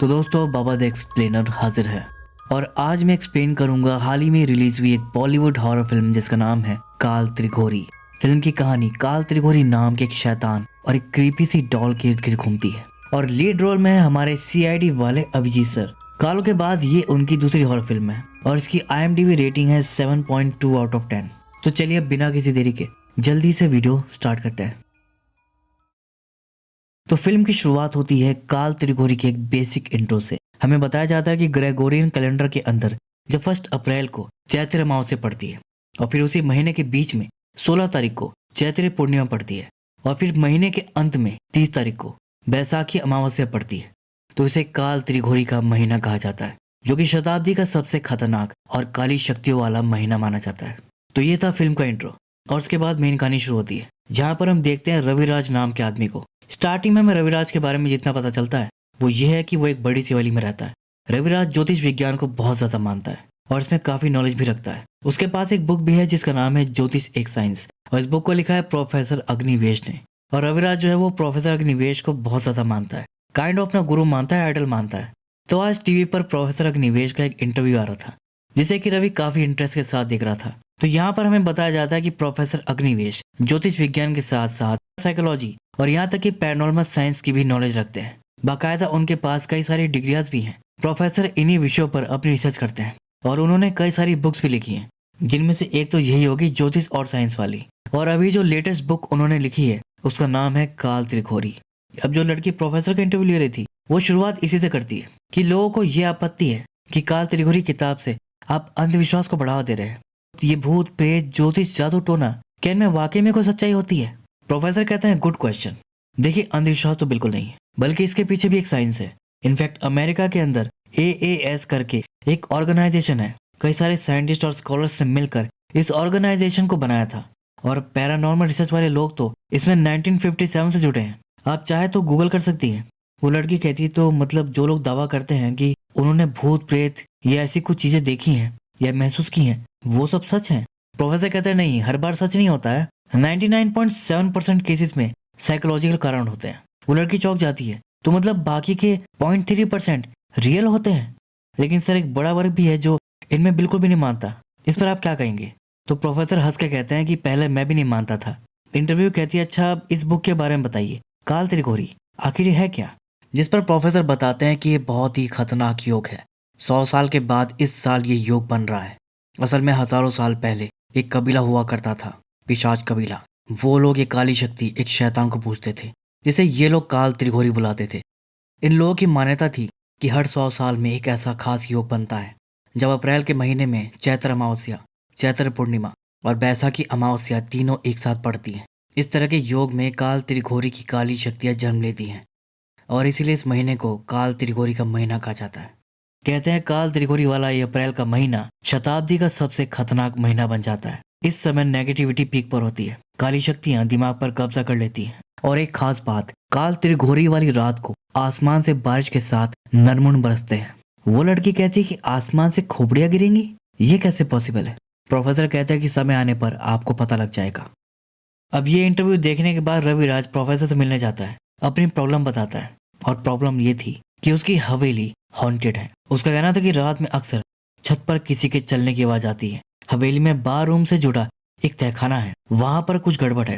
तो दोस्तों बाबा the explainer हाजिर है और आज मैं एक्सप्लेन करूंगा हाल ही में रिलीज हुई एक बॉलीवुड हॉरर फिल्म जिसका नाम है काल त्रिघोरी। फिल्म की कहानी काल त्रिघोरी नाम के एक शैतान और एक क्रीपी सी डॉल के इर्द गिर्द घूमती है और लीड रोल में है हमारे सीआईडी वाले अभिजीत सर। कालों के बाद ये उनकी दूसरी हॉरर फिल्म है और इसकी IMDb रेटिंग है 7.2 आउट ऑफ 10। तो चलिए अब बिना किसी देरी के जल्दी से वीडियो स्टार्ट करते हैं। तो फिल्म की शुरुआत होती है काल त्रिघोरी के एक बेसिक इंट्रो से। हमें बताया जाता है कि ग्रेगोरियन कैलेंडर के अंदर जब 1 अप्रैल को चैत्र अमावस्या पड़ती है और फिर उसी महीने के बीच में 16 तारीख को चैत्र पूर्णिमा पड़ती है और फिर महीने के अंत में 30 तारीख को बैसाखी अमावस्या पड़ती है। तो इसे काल त्रिघोरी का महीना कहा जाता है, जो कि शताब्दी का सबसे खतरनाक और काली शक्तियों वाला महीना माना जाता है। तो ये था फिल्म का इंट्रो और उसके बाद मेन कहानी शुरू होती है, जहाँ पर हम देखते हैं रविराज नाम के आदमी को। स्टार्टिंग में हमें रविराज के बारे में जितना पता चलता है वो ये है कि वो एक बड़ी शिवाली में रहता है। रविराज ज्योतिष विज्ञान को बहुत ज्यादा मानता है और इसमें काफी नॉलेज भी रखता है। उसके पास एक बुक भी है जिसका नाम है ज्योतिष एक साइंस और इस बुक को लिखा है प्रोफेसर अग्निवेश ने। और रविराज जो है वो प्रोफेसर अग्निवेश को बहुत ज्यादा मानता है, काइंड ऑफ अपना गुरु मानता है, आइडल मानता है। तो आज टीवी पर प्रोफेसर अग्निवेश का एक इंटरव्यू आ रहा था जिसे कि रवि काफी इंटरेस्ट के साथ देख रहा था। तो यहाँ पर हमें बताया जाता है कि प्रोफेसर अग्निवेश ज्योतिष विज्ञान के साथ साथ साइकोलॉजी और यहाँ तक कि पैरानॉर्मल साइंस की भी नॉलेज रखते हैं। बाकायदा उनके पास कई सारी डिग्रियाज भी हैं। प्रोफेसर इन्हीं विषयों पर अपनी रिसर्च करते हैं और उन्होंने कई सारी बुक्स भी लिखी हैं, जिनमें से एक तो यही होगी ज्योतिष और साइंस वाली। और अभी जो लेटेस्ट बुक उन्होंने लिखी है उसका नाम है काल त्रिघोरी। अब जो लड़की प्रोफेसर का इंटरव्यू ले रही थी वो शुरुआत इसी से करती है कि लोगों को ये आपत्ति है कि काल त्रिघोरी किताब से आप अंधविश्वास को बढ़ावा दे रहे हैं। ये भूत प्रेत ज्योतिष जादू टोना, क्या इनमें वाकई में कोई सच्चाई होती है? प्रोफेसर कहते हैं गुड क्वेश्चन। देखिए अंधविश्वास तो बिल्कुल नहीं है, बल्कि इसके पीछे भी एक साइंस है। इनफैक्ट अमेरिका के अंदर AAS करके एक ऑर्गेनाइजेशन है, कई सारे साइंटिस्ट और स्कॉलर्स से मिलकर इस ऑर्गेनाइजेशन को बनाया था और पैरानॉर्मल रिसर्च वाले लोग तो इसमें 1957 से जुड़े हैं। आप चाहे तो गूगल कर सकती हैं। वो लड़की कहती है तो मतलब जो लोग दावा करते हैं कि उन्होंने भूत प्रेत या ऐसी कुछ चीजें देखी हैं या महसूस की हैं वो सब सच है। प्रोफेसर कहते हैं नहीं, हर बार सच नहीं होता है। 99.7% केसेस में साइकोलॉजिकल कारण होते हैं। वो लड़की चौंक जाती है, तो मतलब बाकी के 0.3% रियल होते हैं। लेकिन सर एक बड़ा वर्ग भी है जो इनमें बिल्कुल भी नहीं मानता, इस पर आप क्या कहेंगे? तो प्रोफेसर हंस के कहते हैं कि पहले मैं भी नहीं मानता था। इंटरव्यू कहती है अच्छा अब इस बुक के बारे में बताइए, काल त्रिघोरी आखिर ये है क्या? जिस पर प्रोफेसर बताते हैं कि ये बहुत ही खतरनाक योग है। 100 साल के बाद इस साल ये योग बन रहा है। असल में हजारों साल पहले एक कबीला हुआ करता था, पिशाच कबीला। वो लोग एक काली शक्ति, एक शैतान को पूजते थे, जिसे ये लोग काल त्रिघोरी बुलाते थे। इन लोगों की मान्यता थी कि हर 100 साल में एक ऐसा खास योग बनता है जब अप्रैल के महीने में चैत्र अमावस्या, चैत्र पूर्णिमा और बैसाखी अमावस्या तीनों एक साथ पड़ती हैं। इस तरह के योग में काल त्रिघोरी की काली शक्तियां जन्म लेती हैं और इसीलिए इस महीने को काल त्रिघोरी का महीना कहा जाता है। कहते हैं काल त्रिघोरी वाला ये अप्रैल का महीना शताब्दी का सबसे खतरनाक महीना बन जाता है। इस समय नेगेटिविटी पीक पर होती है, काली शक्तियां दिमाग पर कब्जा कर लेती हैं। और एक खास बात, काल त्रिघोरी वाली रात को आसमान से बारिश के साथ नरमुन बरसते हैं। वो लड़की कहती है कि आसमान से खोपड़ियां गिरेंगी, ये कैसे पॉसिबल है? प्रोफेसर कहते हैं कि समय आने पर आपको पता लग जाएगा। अब ये इंटरव्यू देखने के बाद रविराज प्रोफेसर से मिलने जाता है, अपनी प्रॉब्लम बताता है और प्रॉब्लम ये थी कि उसकी हवेली हॉन्टेड है। उसका कहना था कि रात में अक्सर छत पर किसी के चलने की आवाज आती है। हवेली में बार रूम से जुड़ा एक तहखाना है, वहां पर कुछ गड़बड़ है।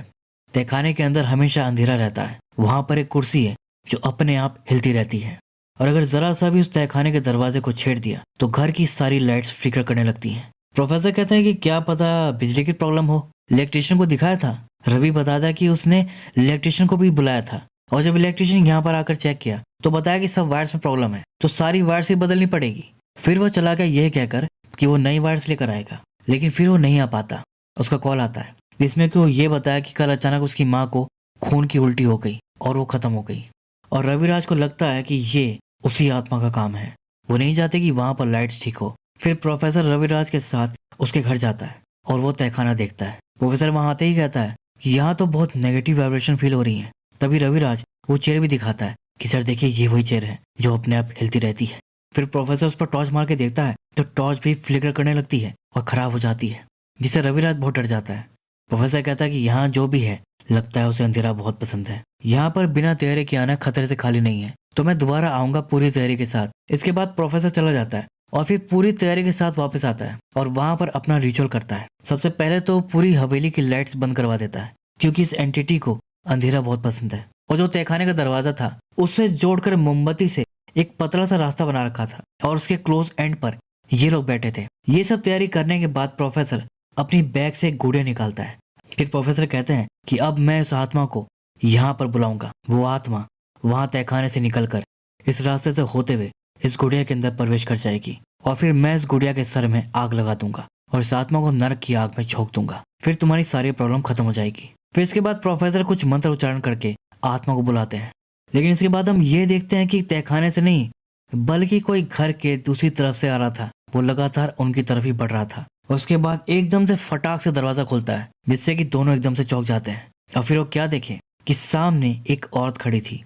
तहखाने के अंदर हमेशा अंधेरा रहता है। वहां पर एक कुर्सी है जो अपने आप हिलती रहती है और अगर जरा सा भी उस तहखाने के दरवाजे को छेड़ दिया तो घर की सारी लाइट्स फ्लिकर करने लगती हैं। प्रोफेसर कहते हैं कि क्या पता बिजली की प्रॉब्लम हो। इलेक्ट्रिशियन को दिखाया था। रवि बताता है कि उसने इलेक्ट्रिशियन को भी बुलाया था और जब इलेक्ट्रिशियन यहाँ पर आकर चेक किया तो बताया कि सब वायर्स में प्रॉब्लम है, तो सारी वायर्स ही बदलनी पड़ेगी। फिर वो चला गया यह कहकर कि वो नई वायर्स लेकर आएगा, लेकिन फिर वो नहीं आ पाता। उसका कॉल आता है जिसमें कि वो ये बताया कि कल अचानक उसकी माँ को खून की उल्टी हो गई और वो खत्म हो गई। और रविराज को लगता है कि ये उसी आत्मा का काम है। वो नहीं चाहते कि वहां पर लाइट्स ठीक हो। फिर प्रोफेसर रविराज के साथ उसके घर जाता है और वो तहखाना देखता है। प्रोफेसर वहां आते ही कहता है कि यहाँ तो बहुत नेगेटिव वाइब्रेशन फील हो रही है। तभी रविराज वो चेयर भी दिखाता है कि सर देखिए ये वही चेयर है जो अपने आप हिलती रहती है। फिर प्रोफेसर उस पर टॉर्च मार के देखता है तो टॉर्च भी फ्लिकर करने लगती है और खराब हो जाती है, जिससे रविराज बहुत डर जाता है। प्रोफेसर कहता है कि यहाँ जो भी है लगता है उसे अंधेरा बहुत पसंद है। यहाँ पर बिना तेरे के आना खतरे से खाली नहीं है तो मैं दोबारा आऊंगा पूरी तैयारी के साथ। इसके बाद प्रोफेसर चला जाता है और फिर पूरी तैयारी के साथ वापस आता है और वहां पर अपना रिचुअल करता है। सबसे पहले तो पूरी हवेली की लाइट्स बंद करवा देता है, क्योंकि इस एंटिटी को अंधेरा बहुत पसंद है। और जो तहखाने का दरवाजा था उससे जोड़कर मोमबत्ती से एक पतला सा रास्ता बना रखा था और उसके क्लोज एंड पर ये लोग बैठे थे। ये सब तैयारी करने के बाद प्रोफेसर अपनी बैग से एक गुड़िया निकालता है। फिर प्रोफेसर कहते हैं कि अब मैं उस आत्मा को यहाँ पर बुलाऊंगा। वो आत्मा वहां तहखाने से निकलकर इस रास्ते से होते हुए इस गुड़िया के अंदर प्रवेश कर जाएगी और फिर मैं इस गुड़िया के सर में आग लगा दूंगा और इस आत्मा को नरक की आग में झोंक दूंगा। फिर तुम्हारी सारी प्रॉब्लम खत्म हो जाएगी। फिर इसके बाद प्रोफेसर कुछ मंत्र उच्चारण करके आत्मा को बुलाते हैं। लेकिन इसके बाद हम ये देखते हैं कि तहखाने से नहीं बल्कि कोई घर के दूसरी तरफ से आ रहा था। वो लगातार उनकी तरफ ही बढ़ रहा था। उसके बाद एकदम से फटाक से दरवाजा खुलता है, जिससे कि दोनों एकदम से चौंक जाते हैं। और फिर वो क्या देखें कि सामने एक औरत खड़ी थी।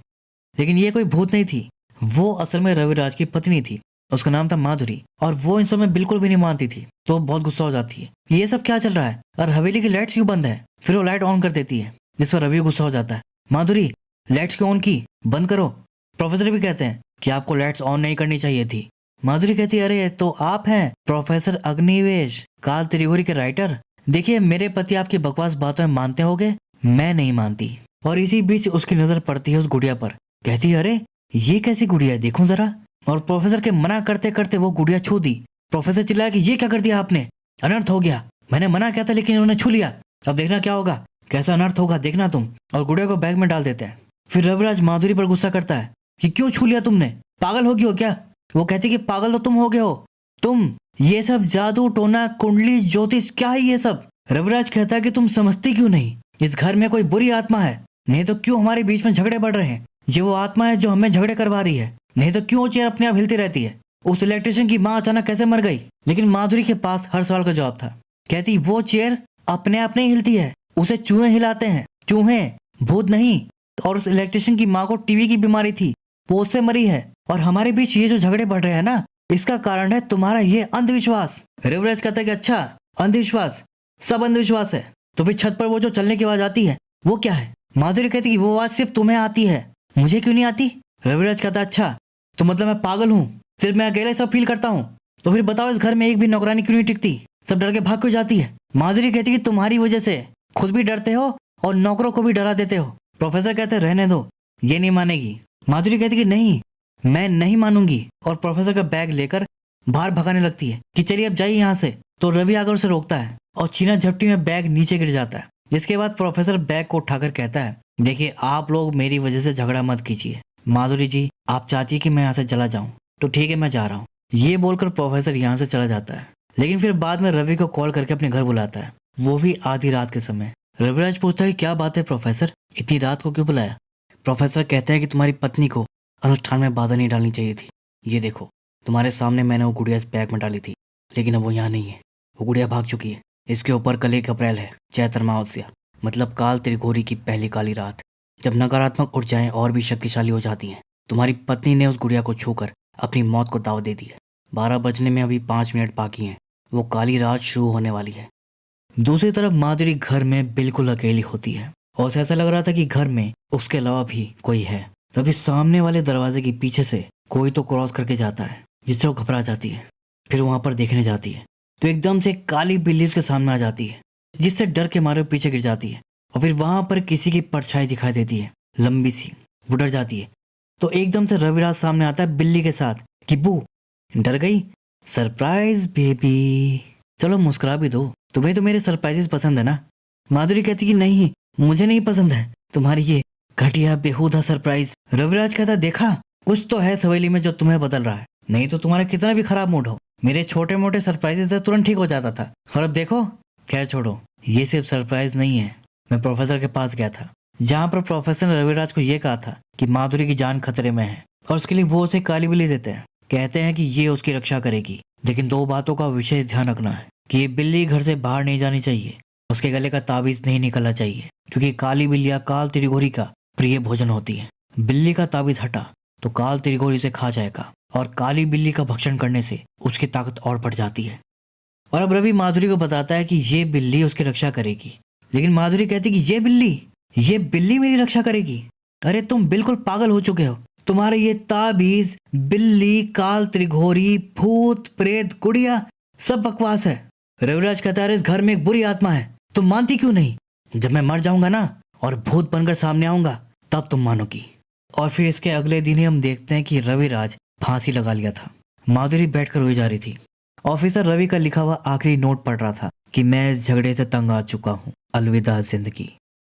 लेकिन ये कोई भूत नहीं थी, वो असल में रविराज की पत्नी थी। उसका नाम था माधुरी और वो इन सब में बिल्कुल भी नहीं मानती थी। तो बहुत गुस्सा हो जाती है, ये सब क्या चल रहा है और हवेली की लाइट्स क्यों बंद है। फिर वो लाइट ऑन कर देती है, जिस पर रवि गुस्सा हो जाता है। माधुरी लाइट्स क्यों ऑन की, बंद करो। प्रोफेसर भी कहते हैं कि आपको लाइट्स ऑन नहीं करनी चाहिए थी। माधुरी कहती है अरे तो आप हैं प्रोफेसर अग्निवेश, काल त्रिपुरी के राइटर। देखिए मेरे पति आपकी बकवास बातों में मानते होगे, मैं नहीं मानती। और इसी बीच उसकी नजर पड़ती है उस गुड़िया पर। कहती है अरे ये कैसी गुड़िया है, देखूं जरा। और प्रोफेसर के मना करते करते वो गुड़िया छू दी। प्रोफेसर चिल्लाया कि ये क्या कर दिया आपने, अनर्थ हो गया। मैंने मना किया था लेकिन उन्होंने छू लिया, अब देखना क्या होगा, कैसा अनर्थ होगा देखना तुम। और गुड़िया को बैग में डाल देते हैं। फिर रविराज माधुरी पर गुस्सा करता है कि क्यों छू लिया तुमने, पागल हो गई हो क्या। वो कहती कि पागल तो तुम हो गए हो, तुम ये सब जादू टोना कुंडली ज्योतिष क्या है ये सब। रविराज कहता है कि तुम समझती क्यों नहीं, इस घर में कोई बुरी आत्मा है, नहीं तो क्यों हमारे बीच में झगड़े बढ़ रहे हैं। ये वो आत्मा है जो हमें झगड़े करवा रही है, नहीं तो क्यों चेयर अपने आप हिलती रहती है। उस इलेक्ट्रिशियन की माँ अचानक कैसे मर गई। लेकिन माधुरी के पास हर सवाल का जवाब था। कहती वो चेयर अपने आप नहीं हिलती है, उसे चूहे हिलाते हैं, चूहे, भूत नहीं। और उस इलेक्ट्रिशियन की माँ को टीवी की बीमारी थी, वो उससे मरी है। और हमारे बीच ये जो झगड़े बढ़ रहे हैं ना, इसका कारण है तुम्हारा ये अंधविश्वास। रविराज कहता है कि अच्छा अंधविश्वास, सब अंधविश्वास है, तो फिर छत पर वो जो चलने की आवाज आती है वो क्या है। माधुरी कहती कि वो आवाज सिर्फ तुम्हें आती है, मुझे क्यों नहीं आती। रविराज कहता अच्छा तो मतलब मैं पागल हूँ, सिर्फ मैं अकेले सब फील करता हूँ। तो फिर बताओ इस घर में एक भी नौकरानी क्यों नहीं टिकती, सब डर के भाग क्यों जाती है। माधुरी कहती कि तुम्हारी वजह से खुद भी डरते हो और नौकरों को भी डरा देते हो। प्रोफेसर कहते रहने दो, ये नहीं मानेगी। माधुरी कहती कि नहीं मैं नहीं मानूंगी, और प्रोफेसर का बैग लेकर बाहर भगाने लगती है कि चलिए अब जाइए यहाँ से। तो रवि आकर उसे रोकता है और छीना झपटी में बैग नीचे गिर जाता है। जिसके बाद प्रोफेसर बैग को उठाकर कहता है देखिए आप लोग मेरी वजह से झगड़ा मत कीजिए। माधुरी जी आप चाहती कि मैं यहाँ से चला जाऊँ तो ठीक है मैं जा रहा हूँ। ये बोलकर प्रोफेसर यहाँ से चला जाता है। लेकिन फिर बाद में रवि को कॉल करके अपने घर बुलाता है, वो भी आधी रात के समय। रविराज पूछता है क्या बात है प्रोफेसर, इतनी रात को क्यों बुलाया। प्रोफेसर कहते हैं कि तुम्हारी पत्नी को अनुष्ठान में बाधा नहीं डालनी चाहिए थी। ये देखो तुम्हारे सामने मैंने वो गुड़िया इस बैग में डाली थी, लेकिन अब वो यहाँ नहीं है, वो गुड़िया भाग चुकी है। इसके ऊपर कल 1 अप्रैल है, चैत्र अमावस्या, मतलब काल त्रिघोरी की पहली काली रात, जब नकारात्मक ऊर्जाएं और भी शक्तिशाली हो जाती हैं। तुम्हारी पत्नी ने उस गुड़िया को छूकर अपनी मौत को दाव दे दी है। 12 बजने में अभी 5 मिनट बाकी हैं, वो काली रात शुरू होने वाली है। दूसरी तरफ माधुरी घर में बिल्कुल अकेली होती है और ऐसा लग रहा था कि घर में उसके अलावा भी कोई है। तभी सामने वाले दरवाजे के पीछे से कोई तो क्रॉस करके जाता है, जिससे वो घबरा जाती है। फिर वहां पर देखने जाती है तो एकदम से काली बिल्ली उसके सामने आ जाती है, जिससे डर के मारे पीछे गिर जाती है। और फिर वहां पर किसी की परछाई दिखाई देती है, लंबी सी। वो डर जाती है तो एकदम से रविराज सामने आता है बिल्ली के साथ कि बू डर गई, सरप्राइज बेबी, चलो मुस्कुरा भी दो, तुम्हें तो मेरे सरप्राइजेस पसंद है ना। माधुरी कहती कि नहीं मुझे नहीं पसंद है तुम्हारी ये घटिया बेहुदा सरप्राइज। रविराज कहता देखा कुछ तो है सवेली में जो तुम्हें बदल रहा है, नहीं तो तुम्हारा कितना भी खराब मूड हो मेरे छोटे मोटे सरप्राइजेस से तुरंत ठीक हो जाता था, और अब देखो। खैर छोड़ो, ये सिर्फ सरप्राइज नहीं है। मैं प्रोफेसर के पास गया था, जहाँ पर प्रोफेसर ने रविराज को यह कहा था कि माधुरी की जान खतरे में है और उसके लिए वो उसे काली बिल्ली देते हैं। कहते हैं कि ये उसकी रक्षा करेगी, लेकिन 2 बातों का विशेष ध्यान रखना है कि ये बिल्ली घर से बाहर नहीं जानी चाहिए, उसके गले का ताबीज नहीं निकलना चाहिए, क्योंकि काली बिल्लियां काल त्रिघोरी का प्रिय भोजन होती है। बिल्ली का ताबीज हटा तो काल त्रिघोरी से खा जाएगा और काली बिल्ली का भक्षण करने से उसकी ताकत और बढ़ जाती है। और अब रवि माधुरी को बताता है कि ये बिल्ली उसकी रक्षा करेगी, लेकिन माधुरी कहती कि ये बिल्ली मेरी रक्षा करेगी। अरे तुम बिल्कुल पागल हो चुके हो, तुम्हारे ये ताबीज, बिल्ली, काल त्रिघोरी, भूत, प्रेत, गुड़िया सब बकवास है। रविराज कहता है इस घर में एक बुरी आत्मा है, तुम मानती क्यों नहीं? जब मैं मर जाऊंगा ना और भूत बनकर सामने आऊंगा तब तुम मानोगी। और फिर इसके अगले दिन ही हम देखते हैं कि रविराज फांसी लगा लिया था। माधुरी बैठकर रोई जा रही थी। ऑफिसर रवि का लिखा हुआ आखिरी नोट पढ़ रहा था कि मैं इस झगड़े से तंग आ चुका हूँ, अलविदा जिंदगी।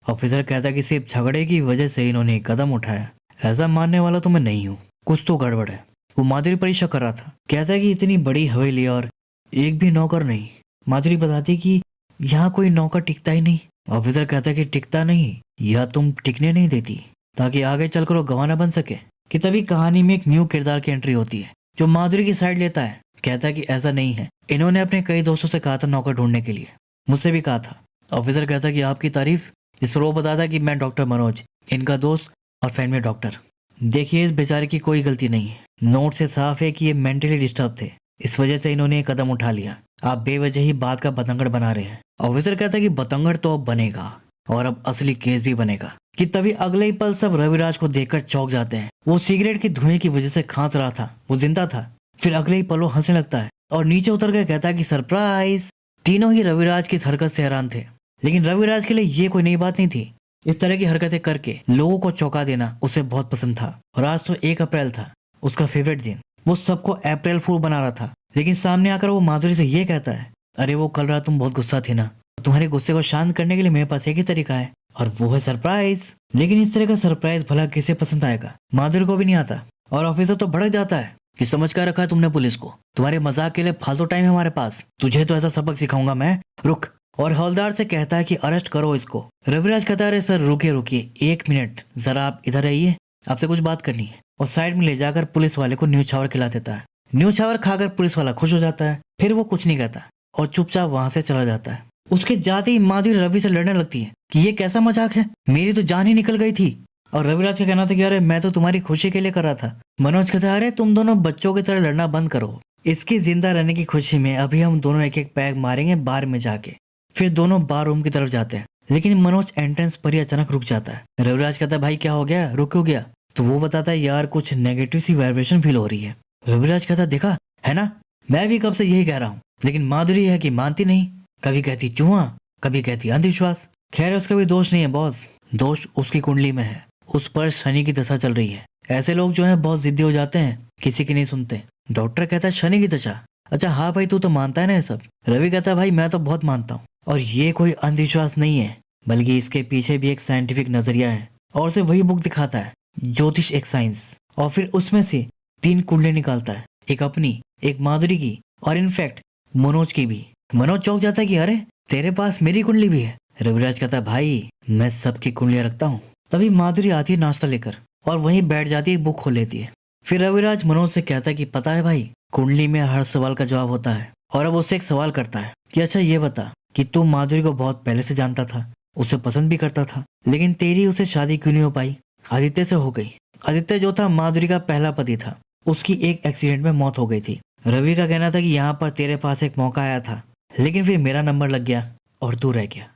ऑफिसर कहता कि सिर्फ झगड़े की वजह से इन्होंने एक कदम उठाया, ऐसा मानने वाला तो मैं नहीं हूँ, कुछ तो गड़बड़ है। वो माधुरी पर ही शक कर रहा था। कहता है कि इतनी बड़ी हवेली और एक भी नौकर नहीं। माधुरी बताती कि यहाँ कोई नौकर टिकता ही नहीं। ऑफिसर कहता है कि टिकता नहीं, यह तुम टिकने नहीं देती ताकि आगे चलकर वो गवाह न बन सके। कि तभी कहानी में एक न्यू किरदार की एंट्री होती है जो माधुरी की साइड लेता है। कहता है कि ऐसा नहीं है, इन्होंने अपने कई दोस्तों से कहा था नौकर ढूंढने के लिए, मुझसे भी कहा था। ऑफिसर कहता है कि आपकी तारीफ, जिस पर वो बताता है कि मैं डॉक्टर मनोज, इनका दोस्त और फैमिली डॉक्टर। देखिए इस बेचारे की कोई गलती नहीं है, नोट से साफ है कि ये मेंटली डिस्टर्ब थे, इस वजह से इन्होंने एक कदम उठा लिया। आप बेवजह ही बात का बतंगड़ बना रहे हैं। ऑफिसर कहता है कि बतंगड़ तो अब बनेगा और अब असली केस भी बनेगा। कि तभी अगले ही पल सब रविराज को देखकर चौंक जाते हैं। वो सिगरेट के धुएं की वजह से खांस रहा था, वो जिंदा था। फिर अगले ही पल वो हंसने लगता है और नीचे उतर कर कहता है कि सरप्राइज। तीनों ही रविराज की इस हरकत से हैरान थे, लेकिन रविराज के लिए ये कोई नई बात नहीं थी। इस तरह की हरकतें करके लोगों को चौंका देना उसे बहुत पसंद था। और आज तो 1 अप्रैल था, उसका फेवरेट दिन। वो सबको अप्रैल फूल बना रहा था। लेकिन सामने आकर वो माधुरी से ये कहता है, अरे वो कल रात तुम बहुत गुस्सा थे ना, तुम्हारे गुस्से को शांत करने के लिए मेरे पास एक ही तरीका है और वो है सरप्राइज। लेकिन इस तरह का सरप्राइज भला किसे पसंद आएगा? माधुरी को भी नहीं आता। और ऑफिसर तो भड़क जाता है कि समझ कर रखा है तुमने पुलिस को, तुम्हारे मजाक के लिए फालतू टाइम है हमारे पास, तुझे तो ऐसा सबक सिखाऊंगा मैं, रुक। और हवलदार से कहता है कि अरेस्ट करो इसको। रविराज कहता है सर रुकिए रुकिए 1 मिनट, जरा आप इधर आइए, आपसे कुछ बात करनी है। और साइड में ले जाकर पुलिस वाले को न्यूज छावर खिला देता है। न्यूज छावर खाकर पुलिस वाला खुश हो जाता है। फिर वो कुछ नहीं कहता और चुपचाप वहां से चला जाता है। उसके जाते ही माधुरी रवि से लड़ने लगती है कि ये कैसा मजाक है, मेरी तो जान ही निकल गई थी। और रविराज का कहना था कि अरे मैं तो तुम्हारी खुशी के लिए कर रहा था। मनोज कहता है अरे तुम दोनों बच्चों की तरह लड़ना बंद करो, इसकी जिंदा रहने की खुशी में अभी हम दोनों एक एक पैग मारेंगे बार में जाके। फिर दोनों बार रूम की तरफ जाते हैं, लेकिन मनोज एंट्रेंस पर ही अचानक रुक जाता है। रविराज कहता है भाई क्या हो गया, रुक क्यों गया? तो वो बताता है यार कुछ नेगेटिव सी वाइब्रेशन फील हो रही है। रविराज कहता है देखा है ना, मैं भी कब से यही कह रहा हूँ, लेकिन माधुरी है कि मानती नहीं, कभी कहती चूहा, कभी कहती अंधविश्वास। खैर उसका भी दोष नहीं है बॉस, दोष उसकी कुंडली में है, उस पर शनि की दशा चल रही है। ऐसे लोग जो हैं बहुत जिद्दी हो जाते हैं, किसी की नहीं सुनते। डॉक्टर कहता है शनि की दशा, अच्छा हाँ भाई तू तो मानता है ना ये सब? रवि कहता है भाई मैं तो बहुत मानता हूँ, और ये कोई अंधविश्वास नहीं है, बल्कि इसके पीछे भी एक साइंटिफिक नजरिया है। और उसे वही बुक दिखाता है, ज्योतिष एक साइंस, और फिर उसमें से 3 कुंडली निकालता है, एक अपनी, एक माधुरी की और इनफैक्ट मनोज की भी। मनोज चौंक जाता है कि अरे तेरे पास मेरी कुंडली भी है। रविराज कहता है भाई मैं सबकी कुंडलियां रखता हूँ। तभी माधुरी आती है नाश्ता लेकर और वहीं बैठ जाती है, बुक खोल लेती है। फिर रविराज मनोज से कहता है कि पता है भाई कुंडली में हर सवाल का जवाब होता है। और अब उससे एक सवाल करता है कि अच्छा ये बता कि तू माधुरी को बहुत पहले से जानता था, उसे पसंद भी करता था, लेकिन तेरी उसे शादी क्यों नहीं हो पाई? आदित्य से हो गई। आदित्य जो था माधुरी का पहला पति था, उसकी एक एक्सीडेंट में मौत हो गई थी। रवि का कहना था कि यहाँ पर तेरे पास एक मौका आया था, लेकिन फिर मेरा नंबर लग गया और तू रह गया।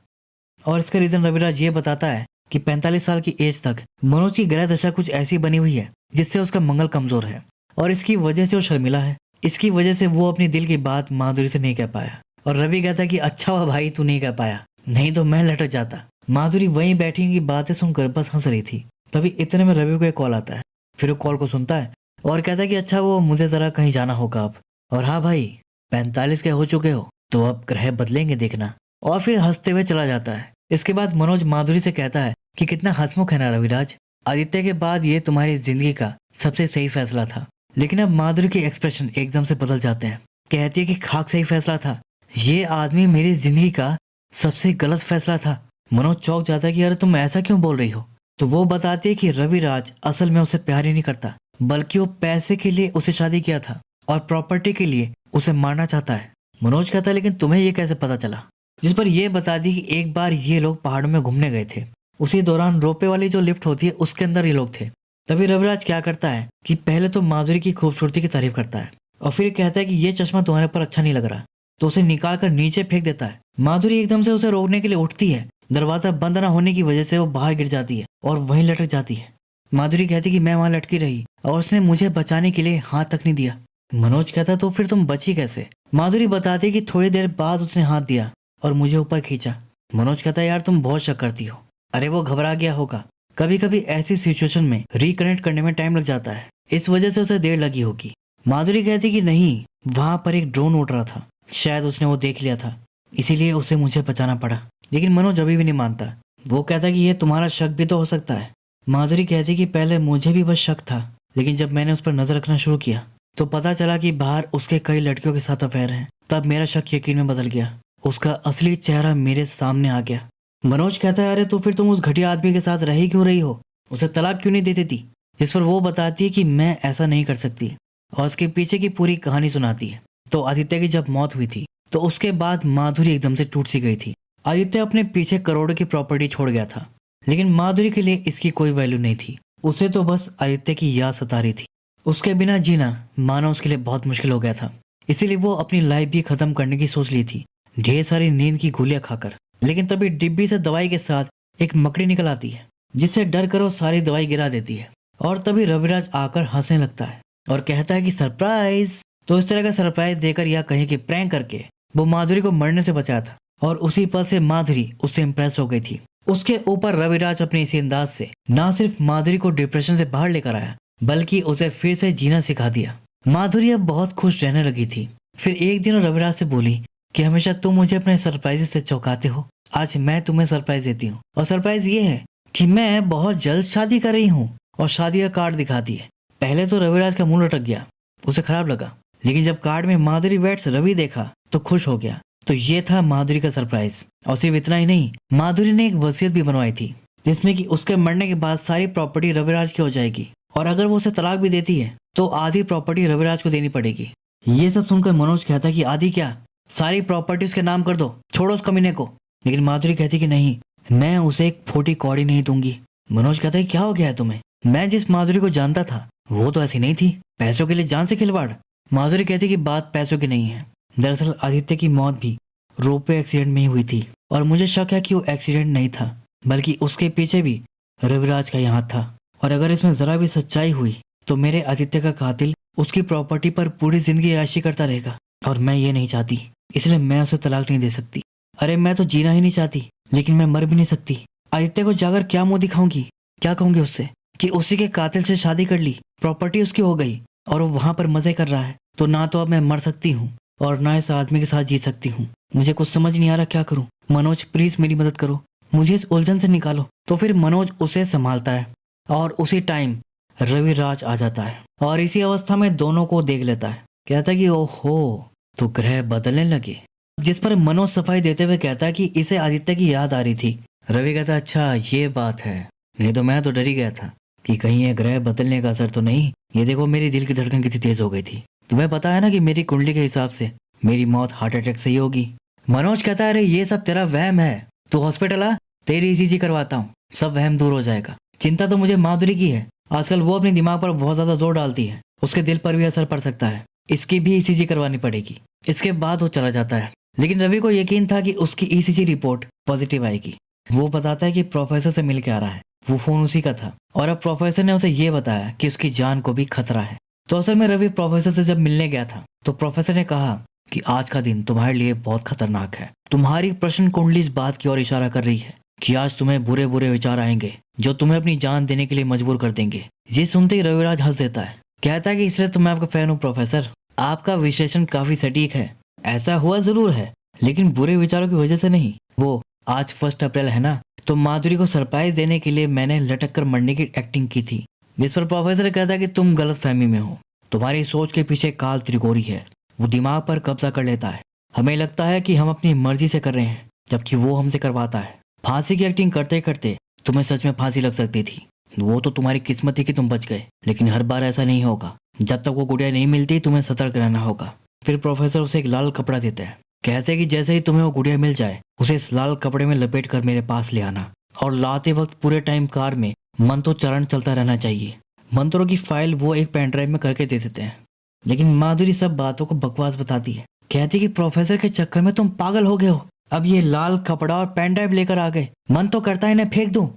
और इसका रीजन रविराज ये बताता है कि 45 साल की एज तक मनोज की ग्रह दशा कुछ ऐसी बनी हुई है जिससे उसका मंगल कमजोर है और इसकी वजह से वो शर्मिला है। इसकी वजह से वो अपनी दिल की बात माधुरी से नहीं कह पाया। और रवि कहता है कि अच्छा हुआ भाई तू नहीं कह पाया, नहीं तो मैं लटक जाता। माधुरी वहीं बैठी उनकी बातें सुनकर बस हंस रही थी। तभी इतने में रवि को एक कॉल आता है। फिर वो कॉल को सुनता है और कहता है कि अच्छा वो मुझे जरा कहीं जाना होगा अब। और हाँ भाई 45 के हो चुके हो तो अब ग्रह बदलेंगे देखना। और फिर हंसते हुए चला जाता है। इसके बाद मनोज माधुरी से कहता है कि कितना हंसमुख है ना रविराज, आदित्य के बाद ये तुम्हारी जिंदगी का सबसे सही फैसला था। लेकिन अब माधुरी के एक्सप्रेशन एकदम से बदल जाते हैं। कहती है कि खाक सही फैसला था, ये आदमी मेरी जिंदगी का सबसे गलत फैसला था। मनोज चौंक जाता है कि यार तुम ऐसा क्यों बोल रही हो? तो वो बताती है कि रविराज असल में उसे प्यार ही नहीं करता, बल्कि वो पैसे के लिए उसे शादी किया था और प्रॉपर्टी के लिए उसे मारना चाहता है। मनोज कहता है लेकिन तुम्हें ये कैसे पता चला? जिस पर यह बता दी कि एक बार ये लोग पहाड़ों में घूमने गए थे, उसी दौरान रोपे वाली जो लिफ्ट होती है उसके अंदर ये लोग थे। तभी रविराज क्या करता है कि पहले तो माधुरी की खूबसूरती की तारीफ करता है और फिर कहता है कि ये चश्मा तुम्हारे पर अच्छा नहीं लग रहा, तो उसे निकाल कर नीचे फेंक देता है। माधुरी एकदम से उसे रोकने के लिए उठती है, दरवाजा बंद न होने की वजह से वो बाहर गिर जाती है और वहीं लटक जाती है। माधुरी कहती कि मैं वहां लटकी रही और उसने मुझे बचाने के लिए हाथ तक नहीं दिया। मनोज कहता तो फिर तुम बची कैसे? माधुरी बताती कि थोड़ी देर बाद उसने हाथ दिया और मुझे ऊपर खींचा। मनोज कहता यार तुम बहुत शक करती हो। अरे वो घबरा गया होगा, कभी कभी ऐसी सिचुएशन में रिकनेक्ट करने में टाइम लग जाता है, इस वजह से उसे देर लगी होगी। माधुरी कहती कि नहीं, वहां पर एक ड्रोन उड़ रहा था, शायद उसने वो देख लिया था, इसीलिए उसे मुझे बचाना पड़ा। लेकिन मनोज अभी भी नहीं मानता। वो कहता कि ये तुम्हारा शक भी तो हो सकता है। माधुरी कहती कि पहले मुझे भी बस शक था, लेकिन जब मैंने उस पर नजर रखना शुरू किया तो पता चला कि बाहर उसके कई लड़कियों के साथ अफेयर है। तब मेरा शक यकीन में बदल गया, उसका असली चेहरा मेरे सामने आ गया। मनोज कहता है अरे तो फिर तुम उस घटिया आदमी के साथ रही क्यों रही हो, उसे तलाक क्यों नहीं देती थी? जिस पर वो बताती है कि मैं ऐसा नहीं कर सकती और उसके पीछे की पूरी कहानी सुनाती है। तो आदित्य की जब मौत हुई थी तो उसके बाद माधुरी एकदम से टूट सी गई थी। आदित्य अपने पीछे करोड़ों की प्रॉपर्टी छोड़ गया था, लेकिन माधुरी के लिए इसकी कोई वैल्यू नहीं थी। उसे तो बस आदित्य की याद सता रही थी। उसके बिना जीना मानो उसके लिए बहुत मुश्किल हो गया था, इसीलिए वो अपनी लाइफ भी खत्म करने की सोच ली थी, ढेर सारी नींद की गोलियां खाकर। लेकिन तभी डिब्बी से दवाई के साथ एक मकड़ी निकल आती है, जिससे डर कर वो सारी दवाई गिरा देती है। और तभी रविराज आकर हंसने लगता है और कहता है कि सरप्राइज। तो इस तरह का सरप्राइज देकर या कहीं कि प्रैंक करके वो माधुरी को मरने से बचाया था, और उसी पल से माधुरी उससे इम्प्रेस हो गई थी। उसके ऊपर रविराज अपने इसी अंदाज से ना सिर्फ माधुरी को डिप्रेशन से बाहर लेकर आया, बल्कि उसे फिर से जीना सिखा दिया। माधुरी अब बहुत खुश रहने लगी थी। फिर एक दिन रविराज से बोली कि हमेशा तुम मुझे अपने सरप्राइज से चौंकाते हो, आज मैं तुम्हें सरप्राइज देती हूँ। और सरप्राइज ये है कि मैं बहुत जल्द शादी कर रही हूँ। और शादी का कार्ड दिखाती है। पहले तो रविराज का मुंह लटक गया, उसे खराब लगा, लेकिन जब कार्ड में माधुरी वेट्स रवि देखा तो खुश हो गया। तो ये था माधुरी का सरप्राइज। और सिर्फ इतना ही नहीं, माधुरी ने एक वसीयत भी बनवाई थी, जिसमें कि उसके मरने के बाद सारी प्रॉपर्टी रविराज की हो जाएगी, और अगर वो उसे तलाक भी देती है तो आधी प्रॉपर्टी रविराज को देनी पड़ेगी। ये सब सुनकर मनोज कहता कि आधी क्या, सारी प्रॉपर्टी उसके नाम कर दो, छोड़ो उस कमीने को। लेकिन माधुरी कहती कि नहीं, मैं उसे एक फूटी कौड़ी नहीं दूंगी। मनोज कहता है क्या हो गया है तुम्हें, मैं जिस माधुरी को जानता था वो तो ऐसी नहीं थी, पैसों के लिए जान से खिलवाड़। माधुरी कहती कि बात पैसों की नहीं है, दरअसल आदित्य की मौत भी रोपवे एक्सीडेंट में ही हुई थी, और मुझे शक है कि वो एक्सीडेंट नहीं था, बल्कि उसके पीछे भी रविराज का यहाँ था। और अगर इसमें जरा भी सच्चाई हुई तो मेरे आदित्य का कातिल उसकी प्रॉपर्टी पर पूरी जिंदगी ऐशी करता रहेगा, और मैं ये नहीं चाहती, इसलिए मैं उसे तलाक नहीं दे सकती। अरे मैं तो जीना ही नहीं चाहती, लेकिन मैं मर भी नहीं सकती। आदित्य को जाकर क्या मुंह दिखाऊंगी, क्या कहूंगी उससे कि उसी के कातिल से शादी कर ली, प्रॉपर्टी उसकी हो गई और वो वहां पर मजे कर रहा है। तो ना तो अब मैं मर सकती हूँ और ना इस आदमी के साथ जी सकती हूँ। मुझे कुछ समझ नहीं आ रहा क्या करूँ। मनोज प्लीज मेरी मदद करो, मुझे इस उलझन से निकालो। तो फिर मनोज उसे संभालता है और उसी टाइम रविराज आ जाता है और इसी अवस्था में दोनों को देख लेता है। कहता है कि ओहो, तो ग्रह बदलने लगे। जिस पर मनोज सफाई देते हुए कहता है कि इसे आदित्य की याद आ रही थी। रवि कहता अच्छा ये बात है, नहीं तो मैं तो डर ही गया था कि कहीं ये ग्रह बदलने का असर तो नहीं। ये देखो मेरी दिल की धड़कन कितनी तेज हो गई थी। तुम्हें पता है ना कि मेरी कुंडली के हिसाब से मेरी मौत हार्ट अटैक से ही होगी। मनोज कहता है अरे ये सब तेरा वहम है, तू हॉस्पिटल आ, तेरी ईसीजी करवाता हूँ, सब वहम दूर हो जाएगा। चिंता तो मुझे माधुरी की है, आजकल वो अपने दिमाग पर बहुत ज्यादा जोर डालती है, उसके दिल पर भी असर पड़ सकता है, इसकी भी ईसीजी करवानी पड़ेगी। इसके बाद वो चला जाता है। लेकिन रवि को यकीन था कि उसकी ईसीजी रिपोर्ट पॉजिटिव आएगी। वो बताता है कि प्रोफेसर से मिल के आ रहा है, वो फोन उसी का था, और अब प्रोफेसर ने उसे ये बताया कि उसकी जान को भी खतरा है। तो असल में रवि प्रोफेसर से जब मिलने गया था तो प्रोफेसर ने कहा कि आज का दिन तुम्हारे लिए बहुत खतरनाक है। तुम्हारी प्रश्न कुंडली इस बात की ओर इशारा कर रही है कि आज तुम्हें बुरे बुरे विचार आएंगे जो तुम्हें अपनी जान देने के लिए मजबूर कर देंगे। ये सुनते ही रविराज हंस देता है, कहता है कि इसलिए तो मैं आपका फैन हूँ प्रोफेसर, आपका विश्लेषण काफी सटीक है। ऐसा हुआ जरूर है, लेकिन बुरे विचारों की वजह से नहीं। वो आज 1 अप्रैल है ना, तो माधुरी को सरप्राइज देने के लिए मैंने लटक कर मरने की एक्टिंग की थी। जिस पर प्रोफेसर कहता है कि तुम गलत फहमी में हो, तुम्हारी सोच के पीछे काल त्रिकोणी है, वो दिमाग पर कब्जा कर लेता है। हमें लगता है कि हम अपनी मर्जी से कर रहे हैं, जबकि वो हमसे करवाता है। फांसी की एक्टिंग करते करते तुम्हें सच में फांसी लग सकती थी, वो तो तुम्हारी किस्मत थी कि तुम बच गए, लेकिन हर बार ऐसा नहीं होगा। जब तक वो गुड़िया नहीं मिलती तुम्हें सतर्क रहना होगा। फिर प्रोफेसर उसे एक लाल कपड़ा देता है, कहते हैं कि जैसे ही तुम्हें वो गुड़िया मिल जाए उसे इस लाल कपड़े में लपेट कर मेरे पास ले आना, और लाते वक्त पूरे टाइम कार में मंत्रोच्चारण चलता रहना चाहिए। मंत्रों की फाइल वो एक पेन ड्राइव में करके दे देते हैं। लेकिन माधुरी सब बातों को बकवास बताती है, कहती कि प्रोफेसर के चक्कर में तुम पागल हो गए हो, अब ये लाल कपड़ा और पेन ड्राइव लेकर आ गए, मन तो करता है इन्हें फेंक दूं,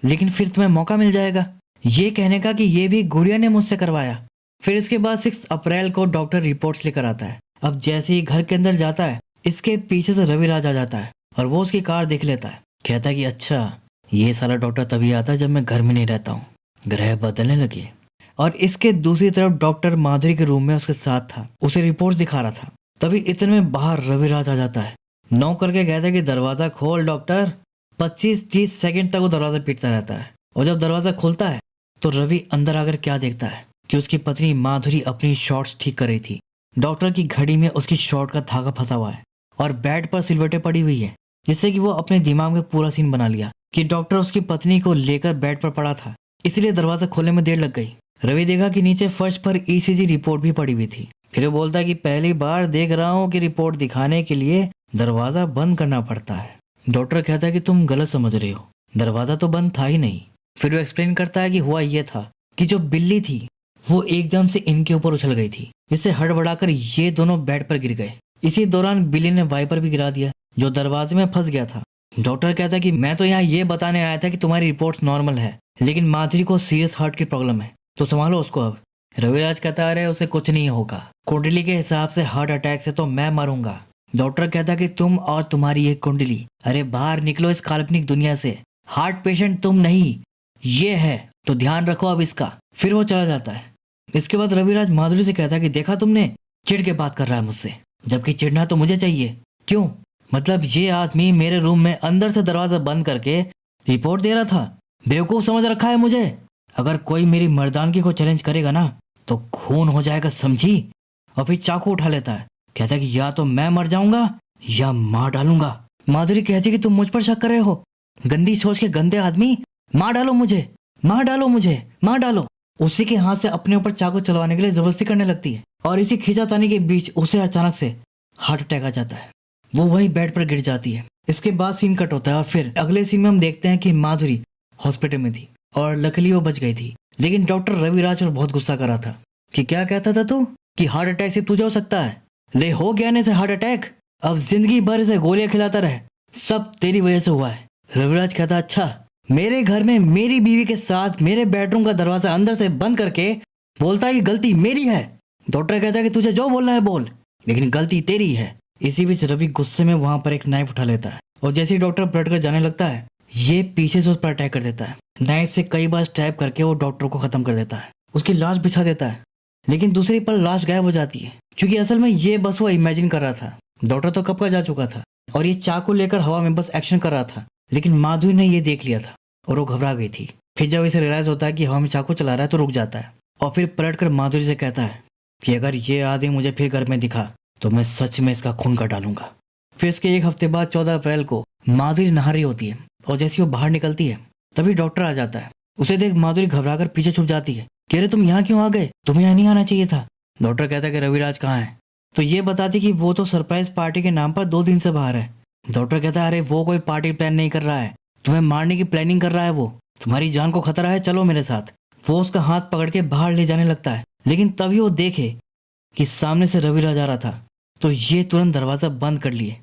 लेकिन फिर तुम्हें मौका मिल जाएगा ये कहने का कि ये भी गुड़िया ने मुझसे करवाया। फिर इसके बाद 6 अप्रैल को डॉक्टर रिपोर्ट्स लेकर आता है। अब जैसे ही घर के अंदर जाता है, इसके पीछे से रविराज आ जाता है और वो उसकी कार देख लेता है। कहता है कि अच्छा, ये साला डॉक्टर तभी आता है जब मैं घर में नहीं रहता हूँ। ग्रह बदलने लगे। और इसके दूसरी तरफ डॉक्टर माधुरी के रूम में उसके साथ था, उसे रिपोर्ट दिखा रहा था। तभी इतने में बाहर रविराज आ जाता है। नॉक करके कहता है कि दरवाजा खोल डॉक्टर। 25-30 सेकंड तक वो दरवाजा पीटता रहता है और जब दरवाजा खुलता है तो रवि अंदर आकर क्या देखता है कि उसकी पत्नी माधुरी अपनी शॉर्ट्स ठीक कर रही थी। डॉक्टर की घड़ी में उसकी शॉर्ट का धागा फंसा हुआ है और बेड पर सिलवटें पड़ी हुई है, जिससे कि वो अपने दिमाग में पूरा सीन बना लिया कि डॉक्टर उसकी पत्नी को लेकर बेड पर पड़ा था, इसलिए दरवाजा खोलने में देर लग गई। रवि देखा कि नीचे फर्श पर ईसीजी रिपोर्ट भी पड़ी हुई थी। फिर वो बोलता है कि पहली बार देख रहा हूँ कि रिपोर्ट दिखाने के लिए दरवाजा बंद करना पड़ता है। डॉक्टर कहता है कि तुम गलत समझ रहे हो, दरवाजा तो बंद था ही नहीं। फिर वो एक्सप्लेन करता है कि हुआ ये था कि जो बिल्ली थी वो एकदम से इनके ऊपर उछल गई थी, जिससे हड़बड़ाकर ये दोनों बेड पर गिर गए। इसी दौरान बिल्ली ने वाइपर भी गिरा दिया जो दरवाजे में फंस गया था। डॉक्टर कहता है कि मैं तो यहाँ ये बताने आया था कि तुम्हारी रिपोर्ट नॉर्मल है, लेकिन माधुरी को सीरियस हार्ट की प्रॉब्लम है, तो संभालो उसको अब। रविराज कहता है उसे कुछ नहीं होगा, कुंडली के हिसाब से हार्ट अटैक से तो मैं मरूंगा। डॉक्टर कहता कि तुम और तुम्हारी एक कुंडली, अरे बाहर निकलो इस काल्पनिक दुनिया से। हार्ट पेशेंट तुम नहीं, ये है, तो ध्यान रखो अब इसका। फिर वो चला जाता है। इसके बाद रविराज माधुरी से कहता है कि देखा तुमने, चिढ़ के बात कर रहा है मुझसे, जबकि चिढ़ना तो मुझे चाहिए। क्यों? मतलब ये आदमी मेरे रूम में अंदर से दरवाजा बंद करके रिपोर्ट दे रहा था। बेवकूफ समझ रखा है मुझे। अगर कोई मेरी मर्दानगी को चैलेंज करेगा ना तो खून हो जाएगा, समझी? और फिर चाकू उठा लेता है। कहता है कि या तो मैं मर जाऊंगा या मार डालूंगा। माधुरी कहती है कि तुम मुझ पर शक कर रहे हो, गंदी सोच के गंदे आदमी, मार डालो मुझे, मार डालो मुझे, मार डालो। उसी के हाथ से अपने ऊपर चाकू चलवाने के लिए जबरदस्ती करने लगती है और इसी खींचातानी के बीच उसे अचानक से हार्ट अटैक आ जाता है। वो वही बेड पर गिर जाती है। इसके बाद सीन कट होता है और फिर अगले सीन में हम देखते हैं कि माधुरी हॉस्पिटल में थी और लकीली वो बच गई थी। लेकिन डॉक्टर रविराज पर बहुत गुस्सा कर रहा था कि क्या कहता था तू कि हार्ट अटैक से तुझे हो सकता है, ले हो गया ना इसे हार्ट अटैक, अब जिंदगी भर इसे गोलियां खिलाता रहे, सब तेरी वजह से हुआ है। रविराज कहता अच्छा, मेरे घर में मेरी बीवी के साथ मेरे बेडरूम का दरवाजा अंदर से बंद करके बोलता है कि गलती मेरी है। डॉक्टर कहता है कि तुझे जो बोलना है बोल, लेकिन गलती तेरी है। इसी बीच रवि गुस्से में वहां पर एक नाइफ उठा लेता है और जैसे ही डॉक्टर पलट कर जाने लगता है, ये पीछे से उस पर अटैक कर देता है। नाइफ से कई बार स्टैब करके वो डॉक्टर को खत्म कर देता है, उसकी लाश बिछा देता है। लेकिन दूसरी पल लाश गायब हो जाती है, क्योंकि असल में ये बस वो इमेजिन कर रहा था। डॉक्टर तो कब का जा चुका था और ये चाकू लेकर हवा में बस एक्शन कर रहा था, लेकिन माधुरी ने ये देख लिया था और वो घबरा गई थी। फिर जब इसे रियलाइज होता है कि हवा में चाकू चला रहा है तो रुक जाता है और फिर पलट कर माधुरी से कहता है कि अगर ये आदमी मुझे फिर घर में दिखा तो मैं सच में इसका खून कर डालूंगा। फिर इसके एक हफ्ते बाद 14 अप्रैल को माधुरी नहा रही होती है और जैसे वो बाहर निकलती है तभी डॉक्टर आ जाता है। उसे देख माधुरी घबराकर पीछे छुप जाती है। कह रहे तुम यहाँ क्यों आ गए, तुम्हें यहाँ नहीं आना चाहिए था। डॉक्टर कहता है कि रविराज कहाँ है, तो ये बताती कि वो तो सरप्राइज पार्टी के नाम पर 2 दिन से बाहर है। डॉक्टर कहता है अरे वो कोई पार्टी प्लान नहीं कर रहा है, तुम्हें मारने की प्लानिंग कर रहा है, वो तुम्हारी जान को खतरा है, चलो मेरे साथ। वो उसका हाथ पकड़ के बाहर ले जाने लगता है, लेकिन तभी वो देखे कि सामने से रविराज आ रहा था, तो ये तुरंत दरवाजा बंद कर लिए।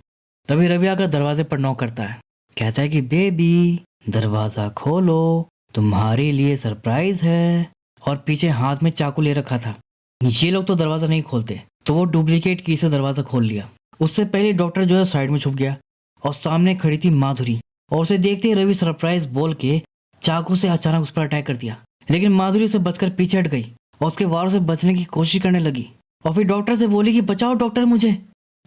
तभी रवि आकर दरवाजे पर नॉक करता है, कहता है कि बेबी दरवाजा खोलो, तुम्हारे लिए सरप्राइज है। और पीछे हाथ में चाकू ले रखा था। ये लोग तो दरवाजा नहीं खोलते, तो वो डुप्लीकेट की से दरवाजा खोल लिया। उससे पहले डॉक्टर जो है साइड में छुप गया और सामने खड़ी थी माधुरी, और उसे देखते ही रवि सरप्राइज बोल के चाकू से अचानक उस पर अटैक कर दिया। लेकिन माधुरी उसे बचकर पीछे हट गई और उसके वारों से बचने की कोशिश करने लगी और फिर डॉक्टर से बोली कि बचाओ डॉक्टर मुझे।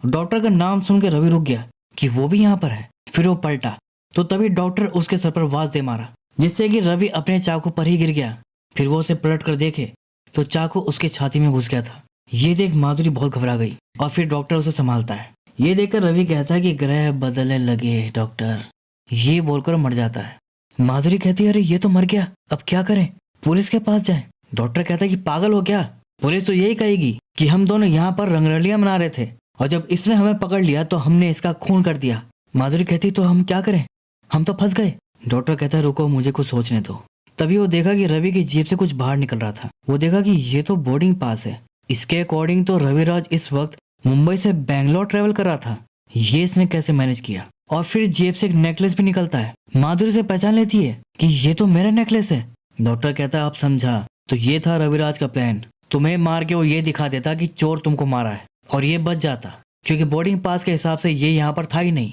डॉक्टर का नाम सुन के रवि रुक गया कि वो भी यहाँ पर है। फिर वो पलटा तो तभी डॉक्टर उसके सर पर वाज दे मारा, जिससे कि रवि अपने चाकू पर ही गिर गया। फिर वो उसे पलट कर देखे तो चाकू उसके छाती में घुस गया था। ये देख माधुरी बहुत घबरा गई और फिर डॉक्टर उसे संभालता है। ये देखकर रवि कहता है कि ग्रह बदलने लगे डॉक्टर, ये बोलकर मर जाता है। माधुरी कहती है अरे ये तो मर गया, अब क्या करें, पुलिस के पास जाए। डॉक्टर कहता है कि पागल हो क्या, पुलिस तो यही कहेगी कि हम दोनों यहाँ पर रंगरलियां मना रहे थे और जब इसने हमें पकड़ लिया तो हमने इसका खून कर दिया। माधुरी कहती तो हम क्या करें, हम तो फंस गए। डॉक्टर कहता है रुको मुझे कुछ सोचने दो। तभी वो देखा कि रवि की जेब से कुछ बाहर निकल रहा था। वो देखा कि ये तो बोर्डिंग पास है। इसके अकॉर्डिंग तो रविराज इस वक्त मुंबई से बैंगलोर ट्रेवल कर रहा था। ये इसने कैसे मैनेज किया। और फिर जेब से एक नेकलेस भी निकलता है। माधुरी से पहचान लेती है कि ये तो मेरा नेकलेस है, डॉक्टर कहता है आप समझा, तो ये था रविराज का प्लान। तुम्हें मार के वो ये दिखा देता कि चोर तुमको मारा है और ये बच जाता, क्योंकि बोर्डिंग पास के हिसाब से ये यहाँ पर था ही नहीं।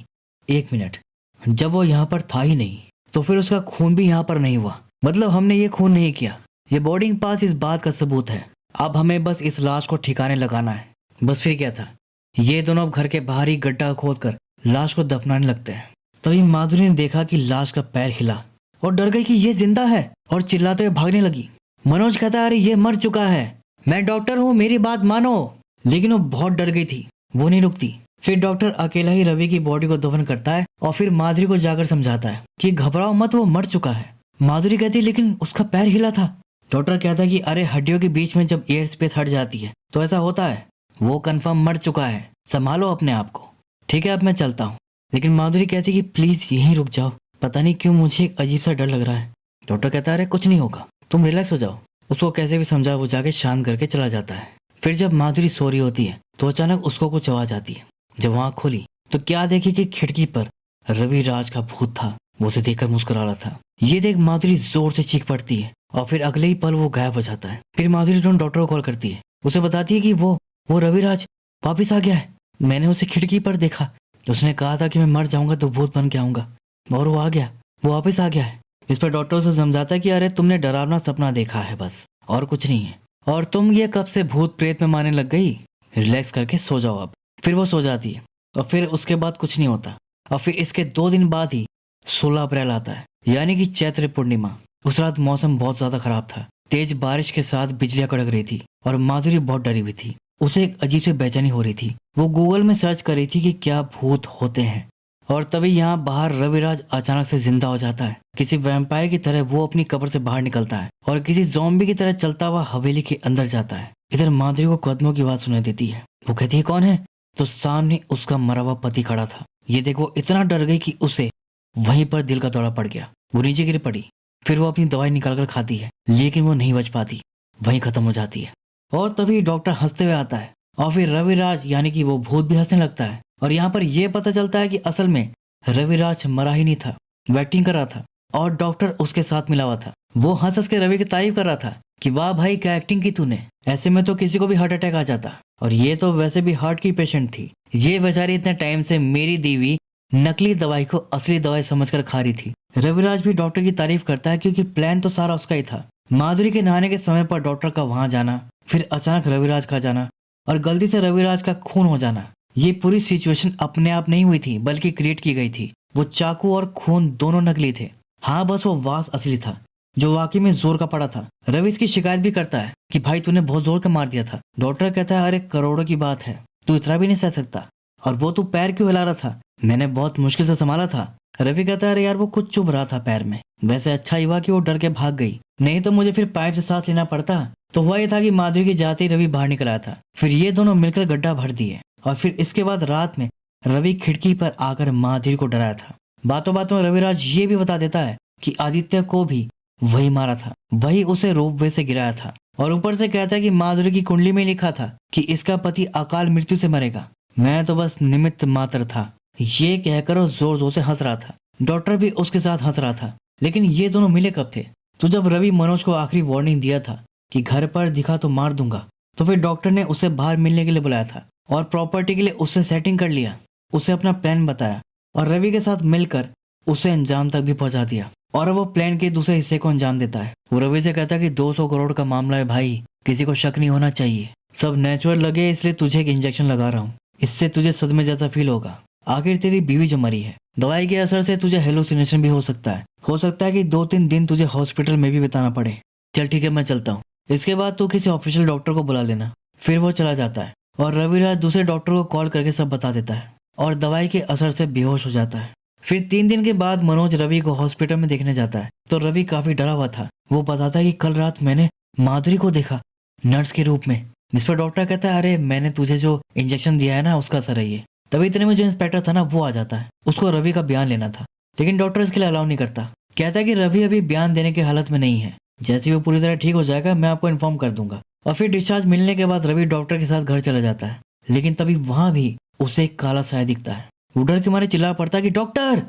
एक मिनट, जब वो यहाँ पर था ही नहीं तो फिर उसका खून भी यहाँ पर नहीं हुआ, मतलब हमने ये खून नहीं किया। ये बोर्डिंग पास इस बात का सबूत है। अब हमें बस इस लाश को ठिकाने लगाना है। बस फिर क्या था, ये दोनों अब घर के बाहर ही गड्ढा खोद कर लाश को दफनाने लगते हैं। तभी माधुरी ने देखा कि लाश का पैर हिला और डर गई कि ये जिंदा है और चिल्लाते हुए भागने लगी। मनोज कहता है अरे ये मर चुका है, मैं डॉक्टर हूँ, मेरी बात मानो। लेकिन वो बहुत डर गई थी, वो नहीं रुकती। फिर डॉक्टर अकेला ही रवि की बॉडी को दफन करता है और फिर माधुरी को जाकर समझाता है कि घबराओ मत, वो मर चुका है। माधुरी कहती है लेकिन उसका पैर हिला था। डॉक्टर कहता है कि अरे हड्डियों के बीच में जब एयर स्पेस हट जाती है तो ऐसा होता है, वो कंफर्म मर चुका है, संभालो अपने आप को। ठीक है अब मैं चलता हूँ। लेकिन माधुरी कहती है कि प्लीज यहीं रुक जाओ, पता नहीं क्यों मुझे एक अजीब सा डर लग रहा है। डॉक्टर कहता है अरे कुछ नहीं होगा, तुम रिलैक्स हो जाओ। उसको कैसे भी समझा वो जाके शांत करके चला जाता है। फिर जब माधुरी सो रही होती है तो अचानक उसको कुछ आवाज आती है। जब वहां खोली तो क्या देखी कि खिड़की पर रवि राज का भूत था। वो उसे देखकर मुस्कुरा रहा था। ये देख माधुरी जोर से चीख पड़ती है और फिर अगले ही पल वो गायब हो जाता है। फिर माधुरी तुरंत डॉक्टर को कॉल करती है, उसे बताती है कि वो रविराज वापिस आ गया है, मैंने उसे खिड़की पर देखा, उसने कहा था कि मैं मर जाऊंगा तो भूत बन के आऊंगा, और वो आ गया, वो वापिस आ गया है। इस पर डॉक्टर उसे समझाता है कि अरे तुमने डरावना सपना देखा है बस, और कुछ नहीं है, और तुम ये कब से भूत प्रेत में मारने लग गई, रिलैक्स करके सो जाओ अब। फिर वो सो जाती है और फिर उसके बाद कुछ नहीं होता। और फिर इसके 2 दिन बाद ही 16 अप्रैल आता है, यानी कि चैत्र पूर्णिमा। उस रात मौसम बहुत ज्यादा खराब था, तेज बारिश के साथ बिजलियां कड़क रही थी और माधुरी बहुत डरी हुई थी। उसे एक अजीब से बेचैनी हो रही थी। वो गूगल में सर्च कर रही थी कि क्या भूत होते हैं। और तभी यहाँ बाहर रविराज अचानक से जिंदा हो जाता है। किसी वैम्पायर की तरह वो अपनी कब्र से बाहर निकलता है और किसी ज़ॉम्बी की तरह चलता हुआ हवेली के अंदर जाता है। इधर माधुरी को कदमों की आवाज सुनाई देती है। वो कहती है कौन है, तो सामने उसका मरा हुआ पति खड़ा था। ये देख वो इतना डर गई कि उसे वहीं पर दिल का दौरा पड़ गया, वो नीचे गिर पड़ी। फिर वो अपनी दवाई निकालकर खाती है लेकिन वो नहीं बच पाती, वहीं खत्म हो जाती है। और तभी डॉक्टर हंसते हुए आता है और फिर रविराज यानी कि वो भूत भी हंसने लगता है। और यहाँ पर यह पता चलता है कि असल में रविराज मरा ही नहीं था, वो एक्टिंग कर रहा था और डॉक्टर उसके साथ मिला हुआ था। वो हंस हंस के रवि की तारीफ कर रहा था कि वाह भाई क्या एक्टिंग की तूने, ऐसे में तो किसी को भी हार्ट अटैक आ जाता। और ये तो वैसे भी हार्ट की पेशेंट थी, ये बेचारी इतने टाइम से मेरी दी हुई नकली दवाई को असली दवाई समझकर खा रही थी। रविराज भी डॉक्टर की तारीफ करता है क्योंकि प्लान तो सारा उसका ही था। माधुरी के नहाने के समय पर डॉक्टर का वहां जाना, फिर अचानक रविराज का जाना और गलती से रविराज का खून हो जाना। ये पूरी सिचुएशन अपने आप नहीं हुई थी बल्कि क्रिएट की गई थी। वो चाकू और खून दोनों नकली थे। हाँ बस वो वास असली था जो वाकई में जोर का पड़ा था। रवि इसकी शिकायत भी करता है कि भाई तूने बहुत जोर का मार दिया था। डॉक्टर कहता है अरे करोड़ों की बात है, तू इतना भी नहीं सह सकता, और वो तू पैर क्यों हिला रहा था, मैंने बहुत मुश्किल से संभाला था। रवि कहता है अरे यार वो कुछ चुभ रहा था पैर में, वैसे अच्छा ही हुआ कि वो डर के भाग गई, नहीं तो मुझे फिर पाइप से सांस लेना पड़ता। तो हुआ ये था कि माधुरी के जाते ही रवि बाहर निकल आया था। फिर ये दोनों मिलकर गड्ढा भर दिए और फिर इसके बाद रात में रवि खिड़की पर आकर माधुरी को डराया था। बातों बातों में रविराज ये भी बता देता है कि आदित्य को भी वही मारा था, वही उसे रोपवे से गिराया था। और ऊपर से कहता है कि माधुरी की कुंडली में लिखा था कि इसका पति अकाल मृत्यु से मरेगा, मैं तो बस निमित्त मात्र था। ये कहकर वो जोर जोर से हंस रहा था। डॉक्टर भी उसके साथ हंस रहा था। लेकिन ये दोनों मिले कब थे? तो जब रवि मनोज को आखिरी वार्निंग दिया था कि घर पर दिखा तो मार दूंगा, तो फिर डॉक्टर ने उसे बाहर मिलने के लिए बुलाया था और प्रॉपर्टी के लिए उससे सेटिंग कर लिया, उसे अपना प्लान बताया और रवि के साथ मिलकर उसे अंजाम तक भी पहुंचा दिया। और वो प्लान के दूसरे हिस्से को अंजाम देता है। वो रवि से कहता है कि 200 करोड़ का मामला है भाई, किसी को शक नहीं होना चाहिए, सब नेचुरल लगे इसलिए तुझे एक इंजेक्शन लगा रहा हूँ, इससे तुझे सदमे जैसा फील होगा। आखिर तेरी बीवी जो मरी है, दवाई के असर से तुझे हेलुसिनेशन भी हो सकता है कि 2-3 दिन तुझे हॉस्पिटल में भी बिताना पड़े। चल ठीक है मैं चलता हूँ, इसके बाद तू किसी ऑफिशियल डॉक्टर को बुला लेना। फिर वो चला जाता है और रविराज दूसरे डॉक्टर को कॉल करके सब बता देता है और दवाई के असर से बेहोश हो जाता है। फिर 3 दिन के बाद मनोज रवि को हॉस्पिटल में देखने जाता है तो रवि काफी डरा हुआ था। वो बताता है कि कल रात मैंने माधुरी को देखा नर्स के रूप में। जिस पर डॉक्टर कहता है अरे मैंने तुझे जो इंजेक्शन दिया है ना उसका असर है ये। तभी इतने में जो इंस्पेक्टर था ना वो आ जाता है, उसको रवि का बयान लेना था, लेकिन डॉक्टर इसके लिए अलाउ नहीं करता। कहता है कि रवि अभी बयान देने की हालत में नहीं है, जैसे वो पूरी तरह ठीक हो जाएगा मैं आपको इन्फॉर्म कर दूंगा। और फिर डिस्चार्ज मिलने के बाद रवि डॉक्टर के साथ घर चला जाता है। लेकिन तभी वहां भी उसे एक काला साया दिखता है। वो डर के मारे चिल्ला पड़ता है कि डॉक्टर,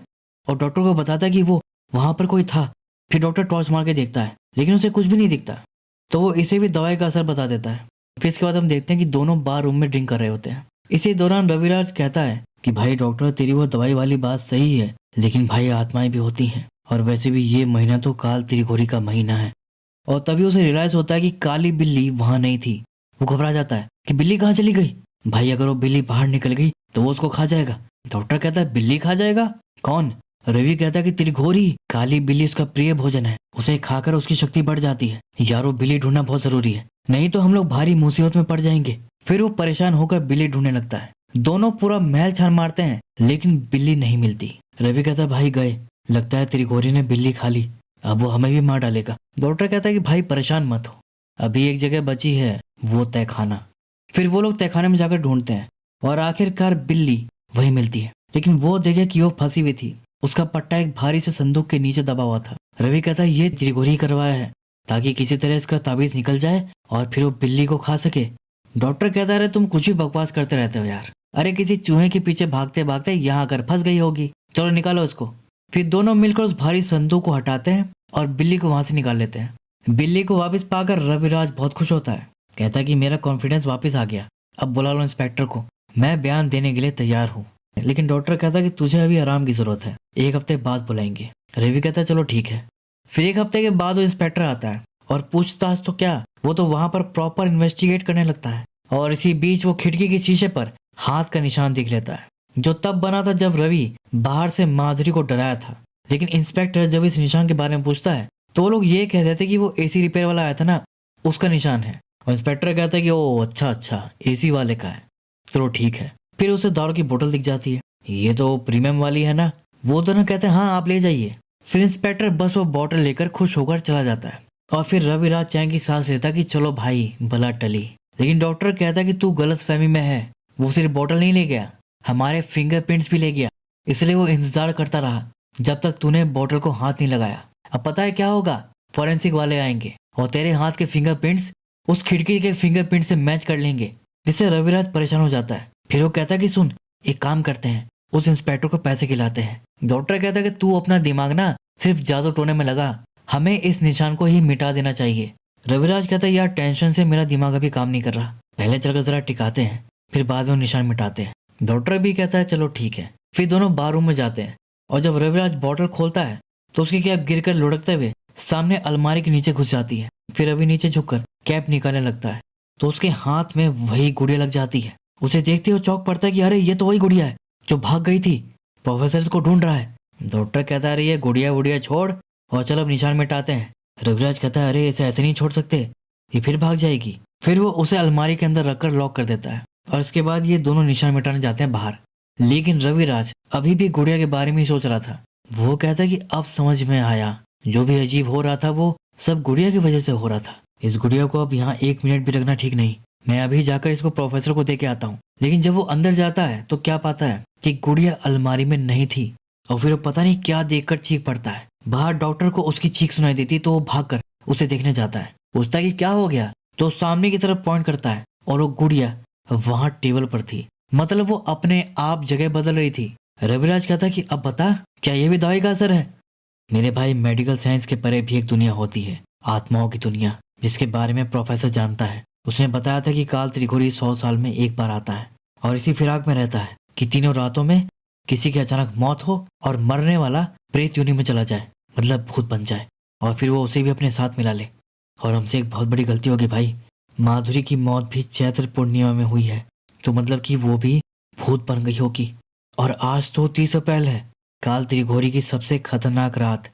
और डॉक्टर को बताता है कि वो वहां पर कोई था फिर डॉक्टर टॉर्च मार के देखता है लेकिन उसे कुछ भी नहीं दिखता, तो वो इसे भी दवाई का असर बता देता है। फिर इसके बाद हम देखते हैं कि दोनों बार रूम में ड्रिंक कर रहे होते हैं। इसी दौरान रविराज कहता है कि भाई डॉक्टर, तेरी वो दवाई वाली बात सही है, लेकिन भाई आत्माएं भी होती हैं, और वैसे भी ये महीना तो काल त्रिघोरी का महीना है। और तभी उसे रियलाइज होता है कि काली बिल्ली वहां नहीं थी। वो घबरा जाता है कि बिल्ली कहाँ चली गई। भाई अगर वो बिल्ली बाहर निकल गई तो वो उसको खा जाएगा। डॉक्टर कहता है बिल्ली खा जाएगा? कौन? रवि कहता है कि त्रिघोरी। काली बिल्ली उसका प्रिय भोजन है, उसे खाकर उसकी शक्ति बढ़ जाती है। यारो बिल्ली ढूंढना बहुत जरूरी है, नहीं तो हम लोग भारी मुसीबत में पड़ जाएंगे। फिर वो परेशान होकर बिल्ली ढूंढने लगता है। दोनों पूरा महल छान मारते हैं लेकिन बिल्ली नहीं मिलती। रवि कहता है भाई गए, लगता है त्रिघोरी ने बिल्ली खा ली, अब वो हमें भी मार डालेगा। डॉक्टर कहता है कि भाई परेशान मत हो, अभी एक जगह बची है, वो तहखाना। फिर वो लोग तहखाने में जाकर ढूंढते हैं और आखिरकार बिल्ली वही मिलती है, लेकिन वो देखे कि वो फंसी हुई थी। उसका पट्टा एक भारी से संदूक के नीचे दबा हुआ था। रवि कहता है ये त्रिघोरी करवाया है ताकि किसी तरह इसका ताबीज निकल जाए और फिर वो बिल्ली को खा सके। डॉक्टर कहता है अरे तुम कुछ भी बकवास करते रहते हो यार, अरे किसी चूहे के पीछे भागते भागते यहाँ आकर फंस गई होगी, चलो निकालो इसको। फिर दोनों मिलकर उस भारी संदूक को हटाते हैं और बिल्ली को वहां से निकाल लेते हैं। बिल्ली को वापस पाकर रविराज बहुत खुश होता है, कहता है कि मेरा कॉन्फिडेंस वापस आ गया, अब बुला लो इंस्पेक्टर को, मैं बयान देने के लिए तैयार हूँ। लेकिन डॉक्टर कहता है कि तुझे अभी आराम की जरूरत है, एक हफ्ते बाद बुलाएंगे। रवि कहता है चलो ठीक है। फिर एक हफ्ते के बाद वो इंस्पेक्टर आता है और पूछताछ तो क्या, वो तो वहां पर प्रॉपर इन्वेस्टिगेट करने लगता है। और इसी बीच वो खिड़की के शीशे पर हाथ का निशान दिख लेता है, जो तब बना था जब रवि बाहर से माधुरी को डराया था। लेकिन इंस्पेक्टर जब इस निशान के बारे में पूछता है तो वो लोग ये कहते थे कि वो एसी रिपेयर वाला आया था ना, उसका निशान है। और इंस्पेक्टर कहता है कि ओ अच्छा एसी वाले का है, चलो ठीक है। फिर उसे दारू की बोतल दिख जाती है, ये तो प्रीमियम वाली है ना। वो दोनों कहते हैं हाँ आप ले जाइए। फिर इंस्पेक्टर बस वो बोतल लेकर खुश होकर चला जाता है और फिर रविराज चैन की सांस लेता कि चलो भाई भला टली। लेकिन डॉक्टर कहता कि तू गलत फहमी में है, वो सिर्फ बोतल नहीं ले गया, हमारे फिंगरप्रिंट्स भी ले गया, इसलिए वो इंतजार करता रहा जब तक तूने बोतल को हाथ नहीं लगाया। अब पता है क्या होगा, फॉरेंसिक वाले आएंगे और तेरे हाथ के फिंगरप्रिंट्स उस खिड़की के फिंगरप्रिंट से मैच कर लेंगे, जिससे रविराज परेशान हो जाता है। फिर वो कहता है कि सुन एक काम करते हैं, उस इंस्पेक्टर को पैसे खिलाते हैं। डॉक्टर कहता है कि तू अपना दिमाग ना सिर्फ जादू टोने में लगा, हमें इस निशान को ही मिटा देना चाहिए। रविराज कहता है यार टेंशन से मेरा दिमाग अभी काम नहीं कर रहा, पहले चलकर जरा टिकाते हैं, फिर बाद में निशान मिटाते हैं। डॉक्टर भी कहता है चलो ठीक है। फिर दोनों बाथरूम में जाते हैं और जब रविराज बॉटल खोलता है तो उसकी कैप गिरकर लुढ़कते हुए सामने अलमारी के नीचे घुस जाती है। फिर रवि नीचे झुककर कैप निकालने लगता है तो उसके हाथ में वही गुड़िया लग जाती है। उसे देखते हुए चौंक पड़ता है कि अरे ये तो वही गुड़िया है जो भाग गई थी, प्रोफेसर को ढूंढ रहा है। डॉक्टर कहता है अरे ये गुड़िया वुड़िया छोड़ और चल अब निशान मिटाते हैं। रविराज कहता है अरे इसे ऐसे नहीं छोड़ सकते, ये फिर भाग जाएगी। फिर वो उसे अलमारी के अंदर रखकर लॉक कर देता है और इसके बाद ये दोनों निशान मिटाने जाते हैं बाहर। लेकिन रविराज अभी भी गुड़िया के बारे में ही सोच रहा था। वो कहता है कि अब समझ में आया, जो भी अजीब हो रहा था वो सब गुड़िया की वजह से हो रहा था। इस गुड़िया को अब यहाँ 1 मिनट भी रखना ठीक नहीं, मैं अभी जाकर इसको प्रोफेसर को दे के आता हूँ। लेकिन जब वो अंदर जाता है तो क्या पाता है कि गुड़िया अलमारी में नहीं थी और फिर वो पता नहीं क्या देखकर चीख पड़ता है। बाहर डॉक्टर को उसकी चीख सुनाई देती तो वो भागकर उसे देखने जाता है, पूछता है कि क्या हो गया, तो सामने की तरफ पॉइंट करता है और वो गुड़िया वहां टेबल पर थी, मतलब वो अपने आप जगह बदल रही थी। रविराज कहता है कि अब बता क्या ये भी दवाई का असर है? मेरे भाई मेडिकल साइंस के परे भी एक दुनिया होती है, आत्माओं की दुनिया, जिसके बारे में प्रोफेसर जानता है। उसने बताया था कि काल त्रिघोरी 100 साल में एक बार आता है और इसी फिराक में रहता है कि तीनों रातों में किसी की अचानक मौत हो और मरने वाला प्रेत योनि में चला जाए, मतलब भूत बन जाए, और फिर वो उसे भी अपने साथ मिला ले। और हमसे एक बहुत बड़ी गलती होगी भाई, माधुरी की मौत भी चैत्र पूर्णिमा में हुई है, तो मतलब कि वो भी भूत बन गई होगी। और आज तो 30 अप्रैल है, काल त्रिघोरी की सबसे खतरनाक रात।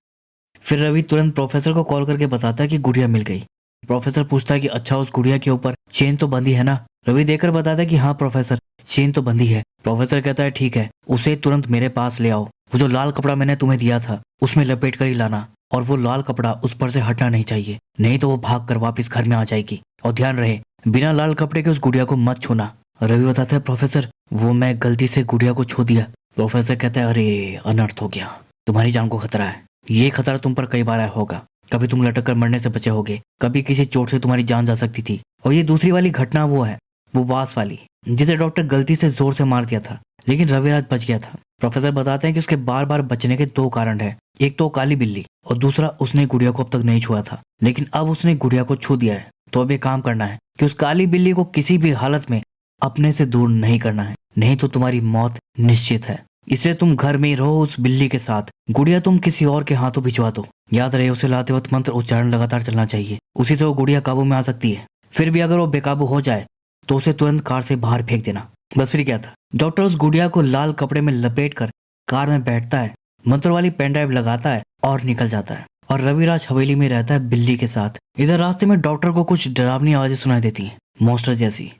फिर रवि तुरंत प्रोफेसर को कॉल करके बताता है कि गुड़िया मिल गई। प्रोफेसर पूछता है कि अच्छा उस गुड़िया के ऊपर चेन तो बंधी है ना? रवि देखकर बताता है कि हाँ प्रोफेसर चेन तो बंधी है। प्रोफेसर कहता है ठीक है, उसे तुरंत मेरे पास ले आओ, वो जो लाल कपड़ा मैंने तुम्हें दिया था उसमें लपेट कर ही लाना, और वो लाल कपड़ा उस पर से हटना नहीं चाहिए, नहीं तो वो भाग कर वापिस घर में आ जाएगी। और ध्यान रहे बिना लाल कपड़े के उस गुड़िया को मत छूना। रवि बताता है प्रोफेसर वो मैं गलती से गुड़िया को छू दिया। प्रोफेसर कहता है अरे अनर्थ हो गया, तुम्हारी जान को खतरा है, ये खतरा तुम पर कई बार आया होगा, कभी तुम लटक कर मरने से बचे होगे, कभी किसी चोट से तुम्हारी जान जा सकती थी, और ये दूसरी वाली घटना वो है, वो वास वाली, जिसे डॉक्टर गलती से जोर से मार दिया था, लेकिन रविराज बच गया था। प्रोफेसर बताते हैं कि उसके बार बार बचने के दो कारण है, एक तो काली बिल्ली और दूसरा उसने गुड़िया को अब तक नहीं छुआ था, लेकिन अब उसने गुड़िया को छू दिया है। तो अब एक काम करना है कि उस काली बिल्ली को किसी भी हालत में अपने से दूर नहीं करना है, नहीं तो तुम्हारी मौत निश्चित है। इसलिए तुम घर में ही रहो उस बिल्ली के साथ, गुड़िया तुम किसी और के हाथों भिजवा दो। याद रहे उसे लाते वक्त मंत्र उच्चारण लगातार चलना चाहिए, उसी से वो गुड़िया काबू में आ सकती है। फिर भी अगर वो बेकाबू हो जाए तो उसे तुरंत कार से बाहर फेंक देना। बस फिर क्या था, डॉक्टर उस गुड़िया को लाल कपड़े में लपेट कर कार में बैठता है, मंत्र वाली पेन ड्राइव लगाता है और निकल जाता है। और रविराज हवेली में रहता है बिल्ली के साथ। इधर रास्ते में डॉक्टर को कुछ डरावनी आवाजें सुनाई देती हैं, मॉन्स्टर जैसी।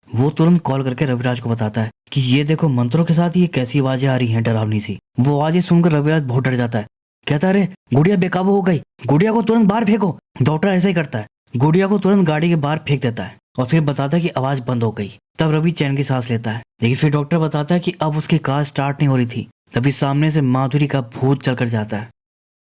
वो तुरंत कॉल करके रविराज को बताता है कि ये देखो मंत्रों के साथ ये कैसी आवाजें आ रही हैं डरावनी सी। वो आवाजें सुनकर रविराज बहुत डर जाता है, कहता है अरे गुड़िया बेकाबू हो गई, गुड़िया को तुरंत बाहर फेंको। डॉक्टर ऐसा ही करता है, गुड़िया को तुरंत गाड़ी के बाहर फेंक देता है और फिर बताता है कि आवाज बंद हो गई। तब रवि चैन की सांस लेता है, लेकिन फिर डॉक्टर बताता है कि अब उसकी कार स्टार्ट नहीं हो रही थी। तभी सामने से माधुरी का भूत चलकर जाता है।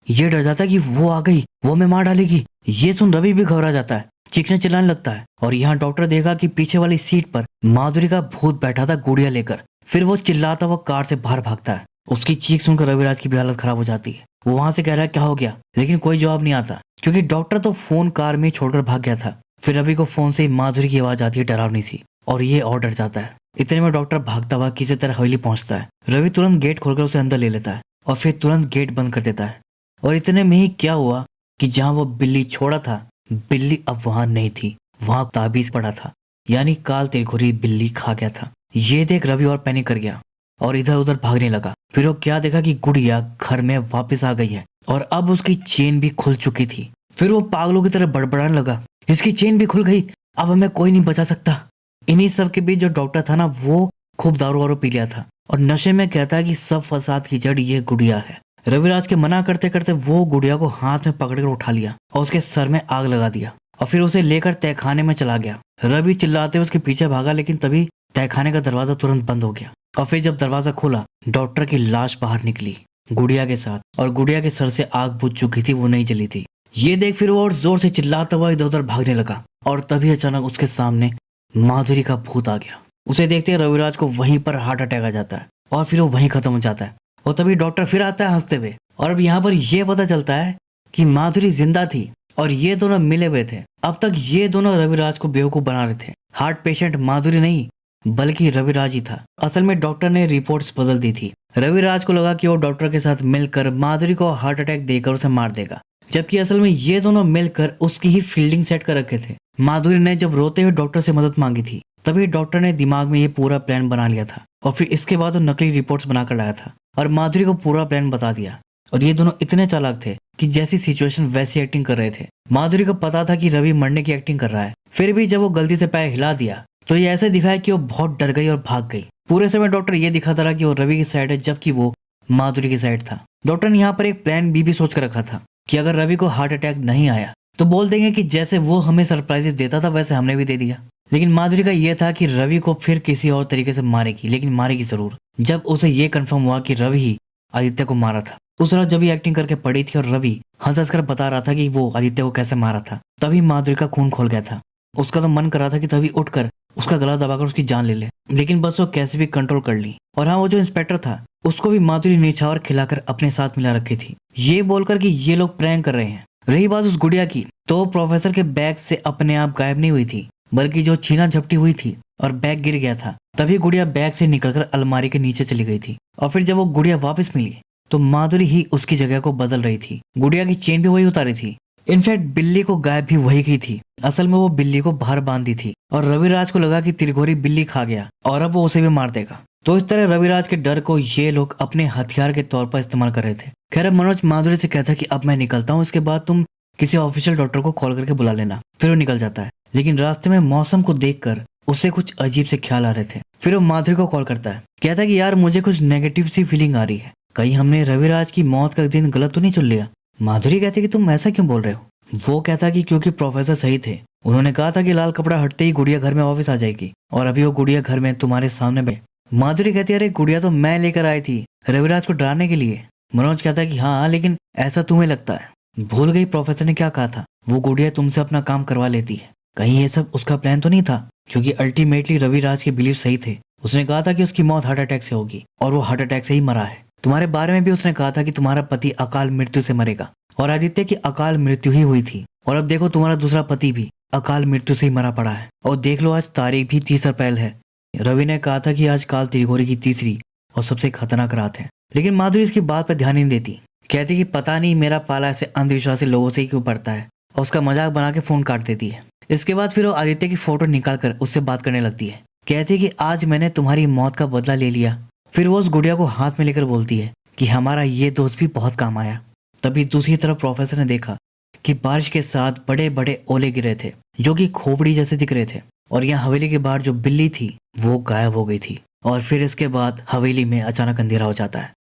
ये डर जाता है कि वो आ गई, वो हमें मार डालेगी। ये सुन रवि भी घबरा जाता है, चीखने चिल्लाने लगता है। और यहाँ डॉक्टर देखा कि पीछे वाली सीट पर माधुरी का भूत बैठा था गुड़िया लेकर। फिर वो चिल्लाता हुआ कार से बाहर भागता है। उसकी चीख सुनकर रविराज की भी हालत खराब हो जाती है। वो वहां से कह रहा है क्या हो गया, लेकिन कोई जवाब नहीं आता क्योंकि डॉक्टर तो फोन कार में छोड़कर भाग गया था। फिर रवि को फोन से माधुरी की आवाज आती है डरावनी सी, और ये और डर जाता है। इतने में डॉक्टर भागता हुआ किसी तरह हवेली पहुंचता है। रवि तुरंत गेट खोलकर उसे अंदर ले लेता है और फिर तुरंत गेट बंद कर देता है। और इतने में ही क्या हुआ कि जहां वो बिल्ली छोड़ा था, बिल्ली अब वहां नहीं थी, वहां ताबीज पड़ा था, यानी काल त्रिघोरी बिल्ली खा गया था। ये देख रवि और पैनिक कर गया और इधर उधर भागने लगा। फिर वो क्या देखा कि गुड़िया घर में वापस आ गई है और अब उसकी चेन भी खुल चुकी थी। फिर वो पागलों की तरह बड़बड़ाने लगा, इसकी चेन भी खुल गई, अब हमें कोई नहीं बचा सकता। इन्हीं सब के बीच जो डॉक्टर था ना, वो खूब दारू वारू पी लिया था और नशे में कहता है कि सब फसाद की जड़ ये गुड़िया है। रविराज के मना करते करते वो गुड़िया को हाथ में पकड़कर उठा लिया और उसके सर में आग लगा दिया और फिर उसे लेकर तहखाने में चला गया। रवि चिल्लाते हुए उसके पीछे भागा, लेकिन तभी तहखाने का दरवाजा तुरंत बंद हो गया और फिर जब दरवाजा खुला, डॉक्टर की लाश बाहर निकली गुड़िया के साथ, और गुड़िया के सर से आग बुझ चुकी थी, वो नहीं जली थी। ये देख फिर वो और जोर से चिल्लाता हुआ इधर उधर भागने लगा और तभी अचानक उसके सामने माधुरी का भूत आ गया। उसे देखते ही रविराज को वहीं पर हार्ट अटैक आ जाता है और फिर वो वहीं खत्म हो जाता है। और तभी डॉक्टर फिर आता है हंसते हुए, और अब यहाँ पर यह पता चलता है कि माधुरी जिंदा थी और ये दोनों मिले हुए थे। अब तक ये दोनों रविराज को बेवकूफ बना रहे थे। हार्ट पेशेंट माधुरी नहीं बल्कि रविराज ही था। असल में डॉक्टर ने रिपोर्ट्स बदल दी थी। रविराज को लगा कि वो डॉक्टर के साथ मिलकर माधुरी को हार्ट अटैक देकर उसे मार देगा, जबकि असल में ये दोनों मिलकर उसकी ही फील्डिंग सेट कर रखे थे। माधुरी ने जब रोते हुए डॉक्टर से मदद मांगी थी, तभी डॉक्टर ने दिमाग में ये पूरा प्लान बना लिया था और फिर इसके बाद वो नकली रिपोर्ट्स बनाकर लाया था और माधुरी को पूरा प्लान बता दिया। और ये दोनों इतने चालाक थे कि जैसी सिचुएशन वैसी एक्टिंग कर रहे थे। माधुरी को पता था कि रवि मरने की एक्टिंग कर रहा है, फिर भी जब वो गलती से पैर हिला दिया तो ये ऐसे दिखाया कि वो बहुत डर गई और भाग गई। पूरे समय डॉक्टर ये दिखाता रहा कि वो रवि की साइड है, जबकि वो माधुरी की साइड था। डॉक्टर ने यहाँ पर एक प्लान बी भी सोच कर रखा था कि अगर रवि को हार्ट अटैक नहीं आया तो बोल देंगे कि जैसे वो हमें सरप्राइजेस देता था वैसे हमने भी दे दिया। लेकिन माधुरी का यह था कि रवि को फिर किसी और तरीके से मारेगी, लेकिन मारेगी जरूर। जब उसे ये कंफर्म हुआ कि रवि ही आदित्य को मारा था, उस रात जब भी एक्टिंग करके पड़ी थी और रवि हंस हंस कर बता रहा था कि वो आदित्य को कैसे मारा था, तभी माधुरी का खून खोल गया था। उसका तो मन कर रहा था कि तभी उठकर उसका गला दबाकर उसकी जान ले ले, लेकिन बस वो कैसे भी कंट्रोल कर ली। और हाँ, वो जो इंस्पेक्टर था उसको भी माधुरी निछावर खिलाकर अपने साथ मिला रखी थी, ये बोलकर कि ये लोग प्रैंक कर रहे हैं। रही बात उस गुड़िया की, तो प्रोफेसर के बैग से अपने आप गायब नहीं हुई थी, बल्कि जो छीना झपटी हुई थी और बैग गिर गया था, तभी गुड़िया बैग से निकलकर अलमारी के नीचे चली गई थी। और फिर जब वो गुड़िया वापस मिली तो माधुरी ही उसकी जगह को बदल रही थी। गुड़िया की चेन भी वही उतारी थी, इनफैक्ट बिल्ली को गायब भी वही की थी। असल में वो बिल्ली को बाहर बांध दी थी और रविराज को लगा कि त्रिघोरी बिल्ली खा गया और अब वो उसे भी मार देगा। तो इस तरह रविराज के डर को ये लोग अपने हथियार के तौर पर इस्तेमाल कर रहे थे। खैर, मनोज माधुरी से कहता कि अब मैं निकलता हूँ, इसके बाद तुम किसी ऑफिशियल डॉक्टर को कॉल करके बुला लेना। फिर वो निकल जाता है, लेकिन रास्ते में मौसम को देखकर उसे कुछ अजीब से ख्याल आ रहे थे। फिर वो माधुरी को कॉल करता है, कहता है कि यार मुझे कुछ नेगेटिव सी फीलिंग आ रही है, कहीं हमने रविराज की मौत का दिन गलत तो नहीं चुन लिया। माधुरी कहती कि तुम ऐसा क्यों बोल रहे हो। वो कहता कि क्योंकि प्रोफेसर सही थे, उन्होंने कहा था कि लाल कपड़ा हटते ही गुड़िया घर में वापस आ जाएगी, और अभी वो गुड़िया घर में तुम्हारे सामने बैठी। माधुरी कहती है अरे गुड़िया तो मैं लेकर आई थी रविराज को डराने के लिए। मनोज कहता है कि हाँ, लेकिन ऐसा तुम्हें लगता है। भूल गई प्रोफेसर ने क्या कहा था, वो गुड़िया तुमसे अपना काम करवा लेती है। कहीं ये सब उसका प्लान तो नहीं था, क्योंकि अल्टीमेटली रविराज के बिलीफ सही थे, उसने कहा था कि उसकी मौत हार्ट अटैक से होगी और वो हार्ट अटैक से ही मरा है। तुम्हारे बारे में भी उसने कहा था कि तुम्हारा पति अकाल मृत्यु से मरेगा और आदित्य की अकाल मृत्यु ही हुई थी। और अब देखो तुम्हारा दूसरा पति भी अकाल मृत्यु से ही मरा पड़ा है। और देख लो आज तारीख भी 30 अप्रैल है। रवि ने कहा था कि आज काल त्रिघोरी की तीसरी और सबसे खतरनाक रात है, लेकिन माधुरी इसकी बात पर ध्यान नहीं देती। कहती कि पता नहीं मेरा पाला ऐसे अंधविश्वासी लोगों से ही क्यों पड़ता है, और उसका मजाक बना के फोन काट देती है। इसके बाद फिर वो आदित्य की फोटो निकाल कर उससे बात करने लगती है। कहती कि आज मैंने तुम्हारी मौत का बदला ले लिया। फिर वो उस गुड़िया को हाथ में लेकर बोलती है कि हमारा ये दोस्त भी बहुत काम आया। तभी दूसरी तरफ प्रोफेसर ने देखा कि बारिश के साथ बड़े बड़े ओले गिरे थे जो कि खोपड़ी जैसे दिख रहे थे, और यहाँ हवेली के बाहर जो बिल्ली थी वो गायब हो गई थी। और फिर इसके बाद हवेली में अचानक अंधेरा हो जाता है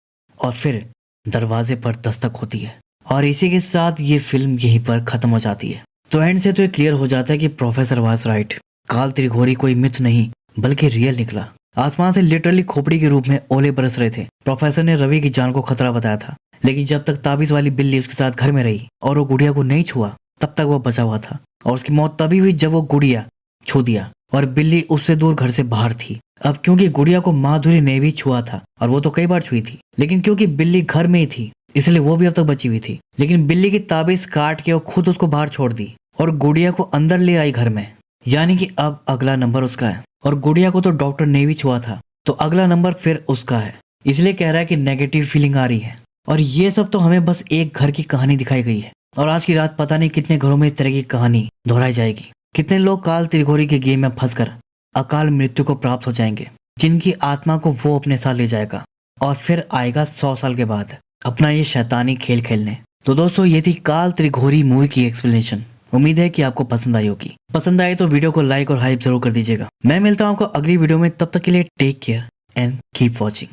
और फिर दरवाजे पर दस्तक होती है, और इसी के साथ ये फिल्म यहीं पर खत्म हो जाती है। तो एंड से तो ये क्लियर हो जाता है कि प्रोफेसर वाज राइट, काल त्रिघोरी कोई मिथ नहीं बल्कि रियल निकला। आसमान से लिटरली खोपड़ी के रूप में ओले बरस रहे थे। प्रोफेसर ने रवि की जान को खतरा बताया था, लेकिन जब तक ताबीज वाली बिल्ली उसके साथ घर में रही और वो गुड़िया को नहीं छुआ तब तक वो बचा हुआ था। और उसकी मौत तभी हुई जब वो गुड़िया छू दिया और बिल्ली उससे दूर घर से बाहर थी। अब क्योंकि गुड़िया को माधुरी ने भी छुआ था और वो तो कई बार छुई थी, लेकिन क्योंकि बिल्ली घर में ही थी इसलिए वो भी अब तक बची हुई थी। लेकिन बिल्ली की ताबीज काट के वो खुद उसको बाहर छोड़ दी और गुड़िया को अंदर ले आई घर में। यानी कि अब अगला नंबर उसका है, और गुड़िया को तो डॉक्टर ने भी छुआ था, तो अगला नंबर फिर उसका है। इसलिए कह रहा है कि नेगेटिव फीलिंग आ रही है। और ये सब तो हमें बस एक घर की कहानी दिखाई गई है, और आज की रात पता नहीं कितने घरों में इस तरह की कहानी दोहराई जाएगी। कितने लोग काल त्रिघोरी के गेम में फंसकर अकाल मृत्यु को प्राप्त हो जाएंगे, जिनकी आत्मा को वो अपने साथ ले जाएगा और फिर आएगा 100 साल के बाद अपना ये शैतानी खेल खेलने। तो दोस्तों ये थी काल त्रिघोरी मूवी की एक्सप्लेनेशन। उम्मीद है कि आपको पसंद आई होगी। पसंद आए तो वीडियो को लाइक और हाइप जरूर कर दीजिएगा। मैं मिलता हूँ आपको अगली वीडियो में, तब तक के लिए take care and keep watching.